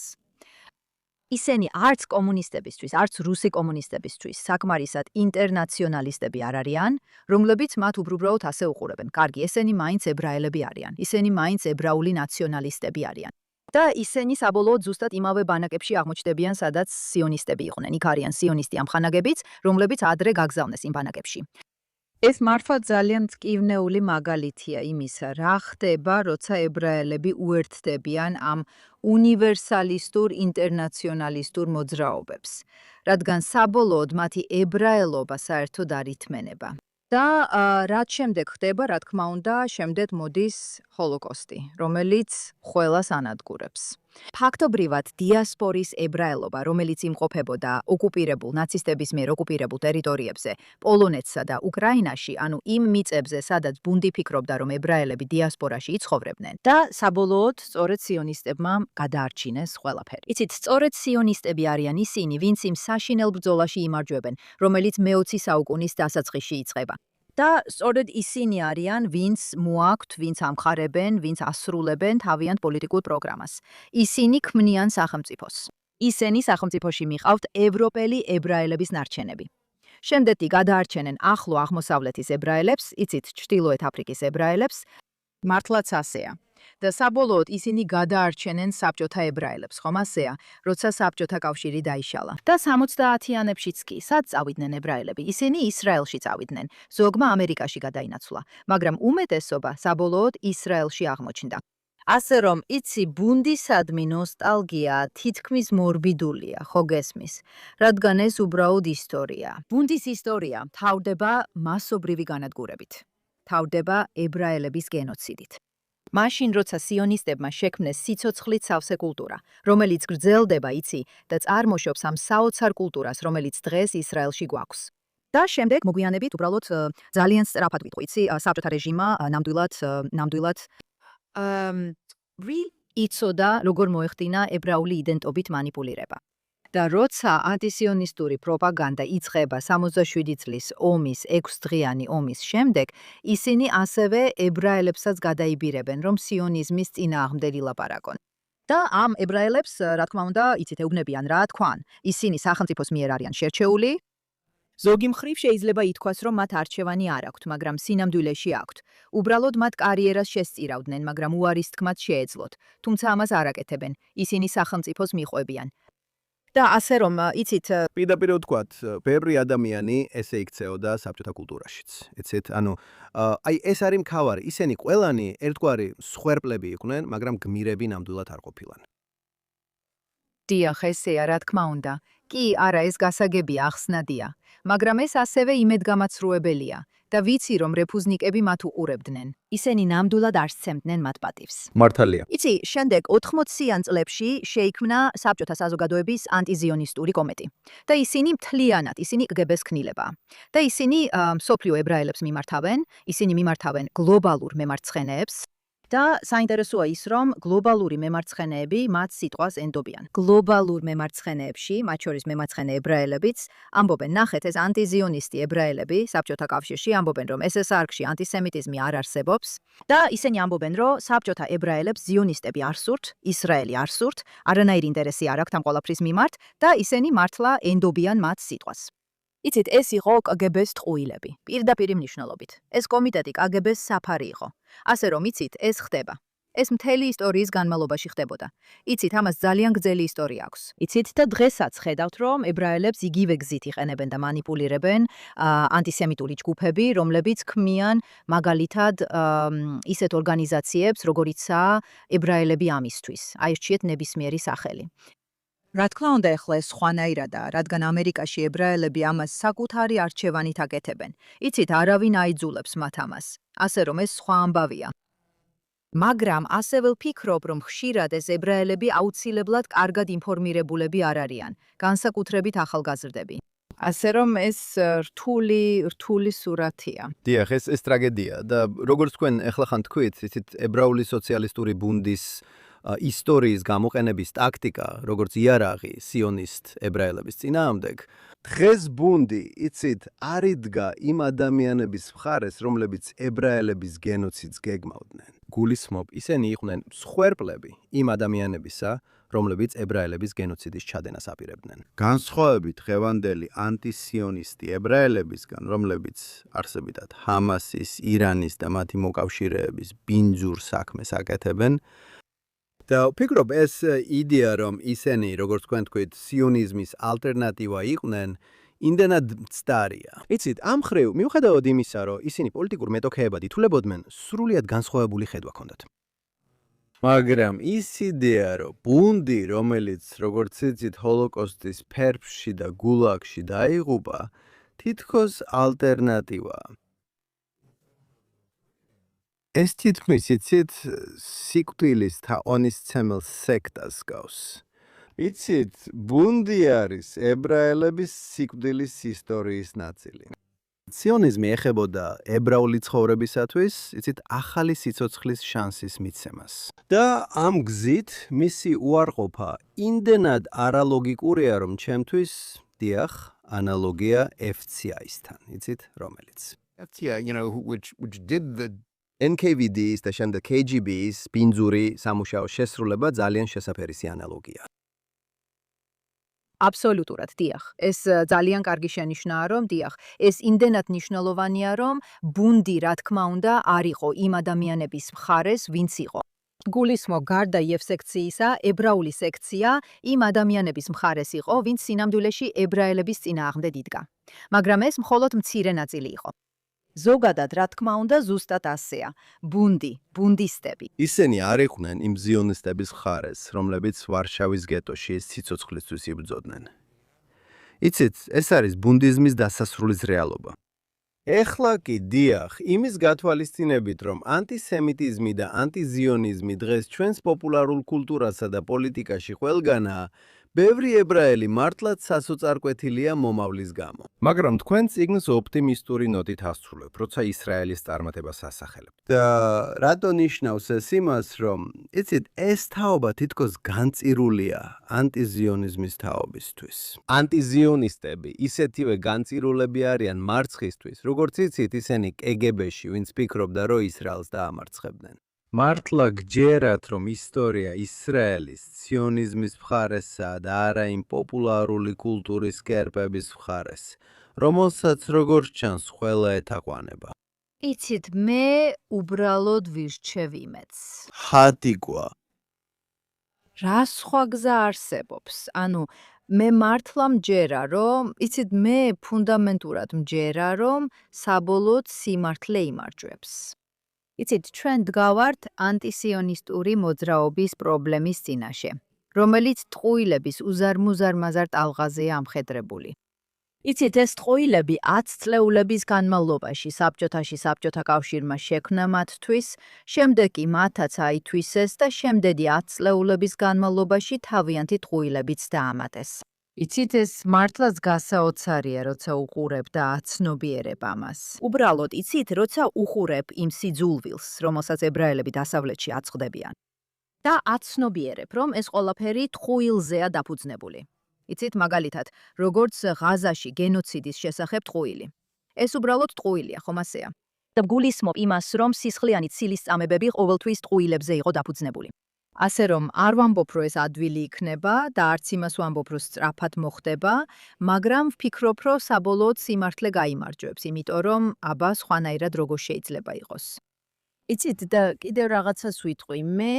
E: ისინი არც კომუნისტებისთვის, არც რუსი კომუნისტებისთვის საკმარისად ინტერნაციონალისტები არ არიან, რომლებიც მათ უბრალოდ ასე უყურებენ. კარგი, ესენი მაინც ებრაელები არიან, ისინი მაინც ებრაული ნაციონალისტები არიან. და ისინი საბოლოოდ ზუსტად იმავე ბანაკებში აღმოჩნდებიან, სადაც სიონისტები იყვნენ. იქ არიან სიონისტი ამხანაგებიც, რომლებიც ადრე გაგზავნეს იმ ბანაკებში. ეს მართლა ძალიან მტკივნეული მაგალითია იმისა, რა ხდება, როცა ებრაელები უერთდებიან ამ უნივერსალისტურ ინტერნაციონალისტურ მოძრაობებს, რადგან საბოლოოდ მათი ებრაელობა საერთოდ არ ითმენება. და რაც შემდეგ ხდება, რა თქმა უნდა, შემდეგ მოდის ჰოლოკოსტი, რომელიც ყველას ანადგურებს. ფაქტობრივად დიასპორის ებრაელობა, რომელიც იმყოფებოდა ოკუპირებულ ნაცისტების მიერ ოკუპირებულ ტერიტორიებზე, პოლონეთსა და უკრაინაში, ანუ იმ მიწებზე, სადაც ბუნდი ფიქრობდა, რომ ებრაელები დიასპორაში იცხოვრებდნენ და საბოლოოდ სწორედ სიონისტებმა გადაარჩინეს ყველაფერი. იცით, სწორედ სიონისტები არიან ისინი, ვინც იმ საშინელ ბრძოლაში იმარჯვებენ, რომელიც მე-20 საუკუნის დასაწყისში იწყება. და სწორედ ისინი არიან, ვინც მოაქვთ, ვინც ამხარებენ, ვინც ასრულებენ თავიანთ პოლიტიკურ პროგრამას. ისინი ქმნიან სახელმწიფოს. ისინი სახელმწიფოში მიყავთ ევროპელი ებრაელების ნარჩენები. შემდეგ გადაარჩენენ ახლო აღმოსავლეთის ებრაელებს, იცით, ჩრდილოეთ აფრიკის ებრაელებს, მართლაც ასეა. და საბოლოოდ ისინი გადაარჩენენ საბჭოთა ებრაელებს, ხომ ასეა, როცა საბჭოთა კავშირი დაიშალა. და 70-იანებშიც კი, სად წავიდნენ ებრაელები? ისინი ისრაელში წავიდნენ, ზოგმა ამერიკაში გადაინაცვლა, მაგრამ უმეტესობა საბოლოოდ ისრაელში აღმოჩნდა. ასე რომ, იცი, ბუნდისადმი ნოსტალგია თითქმის მორბიდულია, ხო გესმის, რადგან ეს უბრალოდ ისტორია. ბუნდის ისტორია მთავრდება მასობრივი განადგურებით, მთავრდება ებრაელების გენოციდით. მაშინ, როცა სიონისტებმა შექმნეს სიცოცხლით სავსე კულტურა, რომელიც გრძელდება, იცი, და წარმოშობს ამ საოცარ კულტურას, რომელიც დღეს ისრაელში გვაქვს. და შემდეგ მოგვიანებით უბრალოდ ძალიან სწრაფად ვიტყვი, იცი, საბჭოთა რეჟიმმა ნამდვილად იცოდა, როგორ მოეხდინა ებრაული იდენტობით მანიპულირება. და როცა ანტისიონისტური პროპაგანდა იწყება 67 წლის ომის 6-დღიანი ომის შემდეგ, ისინი ასევე ებრაელებსაც გადაიბირებენ, რომ სიონიზმის წინააღმდეგ ილაპარაკონ. და ამ ებრაელებს, რა თქმა უნდა, იცით, ეუბნებიან რა თქვან. ისინი სახელმწიფოს მიერ არიან შერჩეული. ზოგი მხრივ შეიძლება ითქვას, რომ მათ არჩევანი არ აქვთ, მაგრამ სინამდვილეში აქვთ. უბრალოდ მათ კარიერას შესწირავდნენ, მაგრამ უარის თქმაც შეეძლოთ. თუმცა ამას არ აკეთებენ. ისინი სახელმწიფოს მიყვებიან. და ასე რომ იცით
B: პირდაპირ ვთქვათ, ბევრი ადამიანი ესე იქცეოდა საბჭოთა კულტურაშიც. ეცეთ, ანუ აი ეს არის მქავარი, ისინი ყველანი ერთგვარი სხვერპლები იყვნენ, მაგრამ გმირები ნამდვილად არ ყოფილან.
E: დიახ, ესეა, რა თქმა უნდა. კი, არა, ეს გასაგებია, ახსნადია. მაგრამ ეს ასევე იმედგამაცრუებელია და ვიცი, რომ რეფუზნიკები მათ უყურებდნენ.
C: ისინი ნამდვილად არ სცემდნენ მათ პატივს.
B: მართალია.
C: იცი, შემდეგ 80-იან წლებში შეიქმნა საბჭოთა საზოგადოების ანტიზიონისტური კომიტეტი. და ისინი მთლიანად, ისინი კგბ-ს ქმნილებაა. და ისინი მსოფლიო ებრაელებს მიმართავენ, ისინი მიმართავენ გლობალურ მემარცხენეებს. და საინტერესოა ის, რომ გლობალური მემარცხენეები მათ სიტყვას ენდობიან. გლობალურ მემარცხენეებში, მათ შორის მემარცხენე ებრაელებიც, ამბობენ, ნახეთ, ეს ანტიზიონისტი ებრაელები საბჭოთა კავშირში ამბობენ, რომ SSR-ში ანტისემიტიზმი არ არსებობს და ისინი ამბობენ, რომ საბჭოთა ებრაელებს ზიონისტები არ სურთ, ისრაელი არ სურთ, არანაირი ინტერესი არ აქვთ ამ ყველაფრის მიმართ და ისინი მართლა ენდობიან მათ სიტყვას. იცით, ეს იყო კგბ-ს ტყუილები, პირდაპირ მნიშვნელობით. ეს კომიტეტი კგბ-ს საფარი იყო. ასე რომ იცით, ეს ხდება. ეს მთელი ისტორიის განმავლობაში ხდებოდა. იცით, ამას ძალიან გრძელი ისტორია აქვს. იცით და დღესაც ხედავთ, რომ ებრაელებს იგივე გზით იყენებენ და მანიპულირებენ ანტისემიტული ჯგუფები, რომლებიც ქმნიან მაგალითად ისეთ ორგანიზაციებს, როგორიცაა ებრაელები ამისთვის. აირჩიეთ ნებისმიერი სახელი.
E: რა თქმა უნდა, ეხლა ეს სხვანაირადაა, რადგან ამერიკაში ებრაელები ამას საკუთარი არჩევანით აკეთებენ. იცით, არავინ აიძულებს მათ ამას. ასე რომ ეს სხვა ამბავია. მაგრამ ასევე ვფიქრობ, რომ ხშირად ეს ებრაელები აუცილებლად კარგად ინფორმირებულები არ არიან, განსაკუთრებით ახალგაზრდები. ასე რომ ეს რთული სურათია.
B: დიახ, ეს ტრაგედია და როგორც თქვენ ეხლა ხან თქვით, იცით, ებრაული სოციალისტური ბუნდის ისტორიის გამოყენების ტაქტიკა, როგორც იარაღი სიონისტ ებრაელების წინააღმდეგ, დღეს ბუნდი, იცით, არ იდგა იმ ადამიანების მხარეს, რომლებიც ებრაელების გენოციდს გეგმავდნენ. გულისხმობ, ისინი იყვნენ მსხვერპლები იმ ადამიანებისა, რომლებიც ებრაელების გენოციდის ჩადენას აპირებდნენ. განსხვავებით დღევანდელი ანტისიონისტი ებრაელებისგან, რომლებიც არსებითად ჰამასის, ირანის და მათი მოკავშირეების ბინძურ საქმეს აკეთებენ, და ვფიქრობ, ეს იდეა, რომ ისინი, როგორც თქვენ თქვით, სიონიზმის ალტერნატივა იყვნენ, იმდენად მცდარია. იცით, ამ მხრივ, მიუხედავად იმისა, რომ ისინი პოლიტიკურ მეტოქეებად ითვლებოდნენ, სრულიად განსხვავებული ხედვა ჰქონდათ. მაგრამ ის იდეა, რომ ბუნდი, რომელიც, როგორც იცით, ჰოლოკოსტის ფერფში და გულაგში დაიღუპა, თითქოს ალტერნატივაა. ეს თითქმის იცით სიკვდილის თაყვანისცემელ სექტას გავს. იცით, ბუნდი არის ებრაელების სიკვდილის ისტორიის ნაწილი. სიონიზმი ეხებოდა ებრაული ცხოვრებისათვის, იცით, ახალი სიცოცხლის შანსის მიცემას. და ამ გზით მისი უარყოფა იმდენად არალოგიკურია, რომ ჩემთვის, დიახ, ანალოგია FCI-სთან, იცით, რომელიც.
G: FCI, which did the
B: NKVD-ის და შემდეგ KGB-ის ბინძური სამუშაო შესრულება ძალიან შესაფერისი ანალოგია.
C: აბსოლუტურად, დიახ. ეს ძალიან კარგი შენიშვნაა, რომ დიახ, ეს იმდენად მნიშვნელოვანია, რომ ბუნდი, რა თქმა უნდა, არ იყო იმ ადამიანების მხარეს, ვინც იყო. გულისხმობ, გარდა იევ სექციისა, ებრაული სექცია იმ ადამიანების მხარეს იყო, ვინც სინამდვილეში ებრაელების წინააღმდეგ იდგა. მაგრამ ეს მხოლოდ მცირე ნაწილი იყო. ზოგადად, რა თქმა უნდა, ზუსტად ასეა. ბუნდისტები.
B: ისინი არ იყვნენ იმ ზიონისტების მხარეს, რომლებიც ვარშავის გეტოში სიცოცხლისთვის იბრძოდნენ. იცით, ეს არის ბუნდიზმის დასასრულის რეალობა. ეხლა კი დიახ, იმის გათვალისწინებით, რომ ანტისემიტიზმი და ანტიზიონიზმი დღეს ჩვენს პოპულარულ კულტურასა და პოლიტიკაში ყველგანაა, ბევრი ებრაელი მართლაც სასოწარკვეთილია მომავლის გამო. მაგრამ თქვენ წიგნს ოპტიმისტური ნოტით ასრულებ, როცა ისრაელის წარმატებას ასახელებთ. და რატო ნიშნავს ეს იმას, რომ იცით, ეს თაობა თითქოს განწირულია ანტიზიონიზმის თაობისთვის. ანტიზიონისტები ისეთივე განწირულები არიან მარცხისთვის, როგორც იცით, ისინი კგბ-ში, ვინც ფიქრობდა, რომ ისრაელს დაამარცხებდნენ. მართლა გჯერათ, რომ ისტორია ისრაელის სიონიზმის მხარესაა და არა იმ პოპულარული კულტურის კერპების მხარეს, რომელსაც როგორც ჩანს, ყველა ეთაყვანება.
C: იცით, მე უბრალოდ ვირჩევ იმედს.
B: ჰატიკვა.
C: რა სხვა გზა არსებობს? ანუ, მე მართლა მჯერა, რომ იცით მე ფუნდამენტურად მჯერა, რომ საბოლოოდ სიმართლე იმარჯვებს. იცით, ჩვენ დგავართ ანტისიონისტური მოძრაობის პრობლემის წინაშე, რომელიც ტყუილების უზარმაზარ ტალღაზეა ამხედრებული. იცით, ეს ტყუილები 10 წლეულების განმავლობაში საბჭოთა კავშირმა შექმნა მათთვის, შემდეგ კი მათაც აითვისეს და შემდეგი 10 წლეულების განმავლობაში თავიანთი ტყუილებიც დაამატეს. იცით, ეს მართლაც გასაოცარია, როცა უყურებ და აცნობიერებ ამას. უბრალოდ, იცით, როცა უყურებ იმ სიძულვილს, რომელსაც ებრაელები დასავლეთში აწყდებიან და აცნობიერებ, რომ ეს ყველაფერი ტყუილზეა დაფუძნებული. იცით, მაგალითად, როგორც ღაზაში გენოციდის შესახებ ტყუილი. ეს უბრალოდ ტყუილია, ხომ ასეა? და გულისხმობ იმას, რომ სისხლიანი ცილისწამებები ყოველთვის ტყუილებზე იყო დაფუძნებული. ასე რომ არ ვამბობ, რომ ეს ადვილი იქნება და არც იმას ვამბობ, რომ სწრაფად მოხდება, მაგრამ ვფიქრობ, რომ საბოლოოდ სიმართლე გაიმარჯვებს, იმიტომ რომ აბა სხვანაირად როგორ შეიძლება იყოს. იცით, და კიდევ რაღაცას ვიტყვი, მე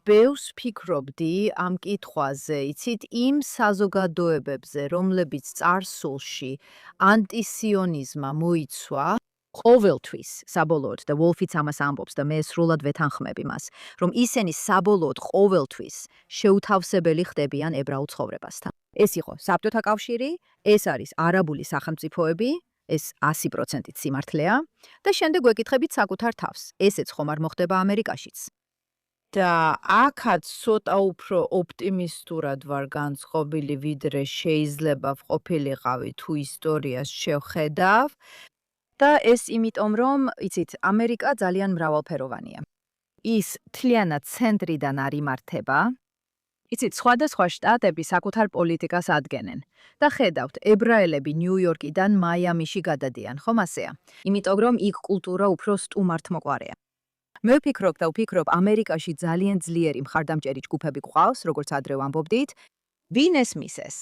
C: ბევრს ვფიქრობდი ამ კითხვაზე, იცით, იმ საზოგადოებებზე, რომლებიც წარსულში ანტისიონიზმმა მოიცვა, ყოველთვის საბოლოოდ და ვოლფიც ამას ამბობს და მე სრულად ვეთანხმები მას, რომ ისინი საბოლოოდ ყოველთვის შეუთავსებელი ხდებიან ებრაულ ცხოვრებასთან. ეს იყო საბჭოთა კავშირი, ეს არის არაბული სახელმწიფოები, ეს 100% სიმართლეა და შემდეგ ვეკითხებით საკუთარ თავს. ესეც ხომ არ მოხდება ამერიკაშიც. და აქაც ცოტა უფრო ოპტიმისტურად ვარ განწყობილი, ვიდრე შეიძლება ვყოფილიყავი თუ ისტორიას შევხედავ. და ეს იმიტომ, რომ, იცით, ამერიკა ძალიან მრავალფეროვანია. ის მთლიანად ცენტრიდან არ იმართება. იცით, სხვადასხვა შტატები საკუთარ პოლიტიკას ადგენენ. და ხედავთ, ებრაელები ნიუ-იორკიდან მაიამიში გადადიან, ხომ ასეა? იმიტომ, რომ იქ კულტურა უფრო სტუმართმოყვარეა. მე ვფიქრობ, ამერიკაში ძალიან ძლიერი მხარდამჭერი ჯგუფები გვყავს, როგორც ადრე ვამბობდით. ვინ ესმის ეს?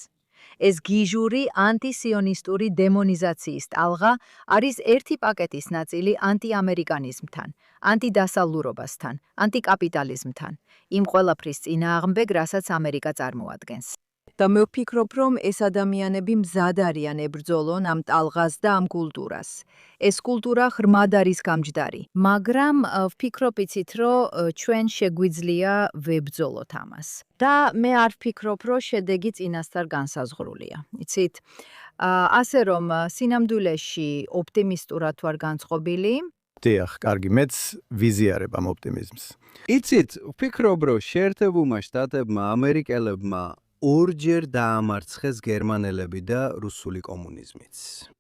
C: ეს გიჟური ანტისიონისტური დემონიზაციის ტალღა არის ერთი პაკეტის ნაწილი ანტიამერიკანიზმთან, ანტიდასავლურობასთან, ანტიკაპიტალიზმთან, იმ ყველაფრის წინააღმდეგ, რასაც ამერიკა წარმოადგენს. და მე ვფიქრობ, რომ ეს ადამიანები მზად არიან ებრძოლონ ამ ტალღას და ამ კულტურას. ეს კულტურა ღრმად არის გამჯდარი, მაგრამ ვფიქრობ, იცით, რომ ჩვენ შეგვიძლია ვებრძოლოთ ამას. და მე არ ვფიქრობ, რომ შედეგი წინასწარ განსაზღვრულია. იცით, ასე რომ სინამდვილეში ოპტიმისტურად ვარ განწყობილი.
B: დიახ, კარგი, მეც ვიზიარებ ამ ოპტიმიზმს.
D: იცით, ვფიქრობ, რომ შეერთებულმა შტატებმა ამერიკელებმა ორჯერ დაამარცხეს გერმანელები და რუსული კომუნიზმიც.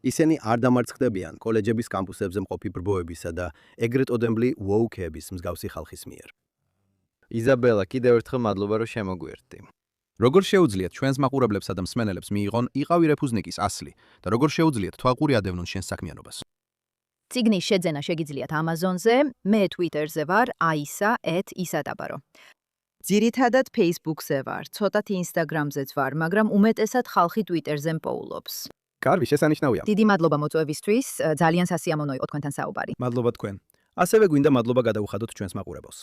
A: ისინი არ დამარცხდებიან კოლეჯების კამპუსებზე მყოფი ბრბოებისა და ეგრეთ წოდებული ვოუკების მსგავსი ხალხის მიერ.
H: იზაბელა, კიდევ ერთხელ მადლობა, რომ შემოგვიერთდი. როგორ შეუძლიათ ჩვენს მაყურებლებსა და მსმენელებს მიიღონ იყავი რეფუზნიკის ასლი და როგორ შეუძლიათ თვალყური ადევნონ შენს საქმიანობას?
C: წიგნის შეძენა შეგიძლიათ Amazon-ზე, მე Twitter-ზე ვარ aisa@isadabaro. ძირითადად Facebook-ზე ვარ, ცოტათი Instagram-ზეც ვარ, მაგრამ უმეტესად ხალხი Twitter-ზე მპოულობს.
B: კარგი, შესანიშნავია.
C: დიდი მადლობა მოწვევისთვის, ძალიან სასიამოვნო იყო თქვენთან საუბარი.
B: მადლობა თქვენ. ასევე გვინდა მადლობა გადაუხადოთ ჩვენს მაყურებელს.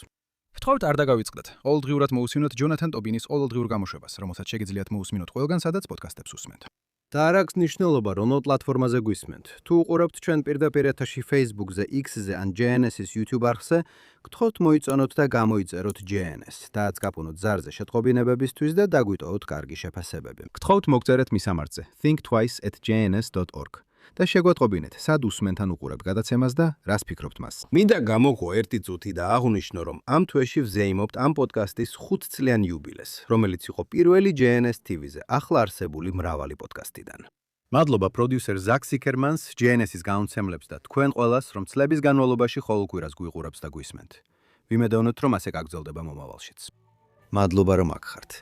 H: ვთხოვთ არ დაგავიწყდეთ. ყოველდღიურად მოусმინოთ ჯონათან ტობინის ყოველდღიურ გამოშვებას, რომელსაც შეგიძლიათ მოусმინოთ ყველგან, სადაც პოდკასტებს უსმენთ.
A: და არ აქვს მნიშვნელობა, რომელ პლატფორმაზე გვისმენთ. თუ უყურებთ ჩვენ პირდაპირ ეთერში Facebook-ზე, X-ზე ან JNS-ის YouTube არხზე, გთხოვთ მოიწონოთ და გამოიწეროთ JNS. დააც გაპუნოთ ზარზე შეტყობინებებისთვის და დაგვიტოვოთ კარგი შეფასებები.
H: გთხოვთ მოგწერეთ მისამართზე thinktwice@jns.org და შეგვეტყობინეთ, სად უსმენთ ან უყურებთ გადაცემას და რას ფიქრობთ მას.
B: მინდა გამოგო ერთი წუთი და აღვნიშნო, რომ ამ თვეში ვზეიმობთ ამ პოდკასტის 5 წლიან იუბილეს, რომელიც იყო პირველი JNS TV-ზე ახლა არსებული მრავალი პოდკასტიდან.
A: მადლობა პროდიუსერ ზაკ სიკერმანს, JNS-ის გამომცემლებს და თქვენ ყველას, რომ წლების განმავლობაში ყოველ კვირას გვიყურებთ და გვისმენთ. ვიმედოვნოთ, რომ ასე გაგრძელდება მომავალშიც. მადლობა, რომ აქ ხართ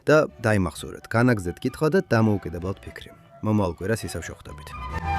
A: და დაიმახსოვრეთ, განაგზეთ კითხვა და დამოუკიდებლად ფიქრი. მომავალ კვირას ისევ შევხვდებით.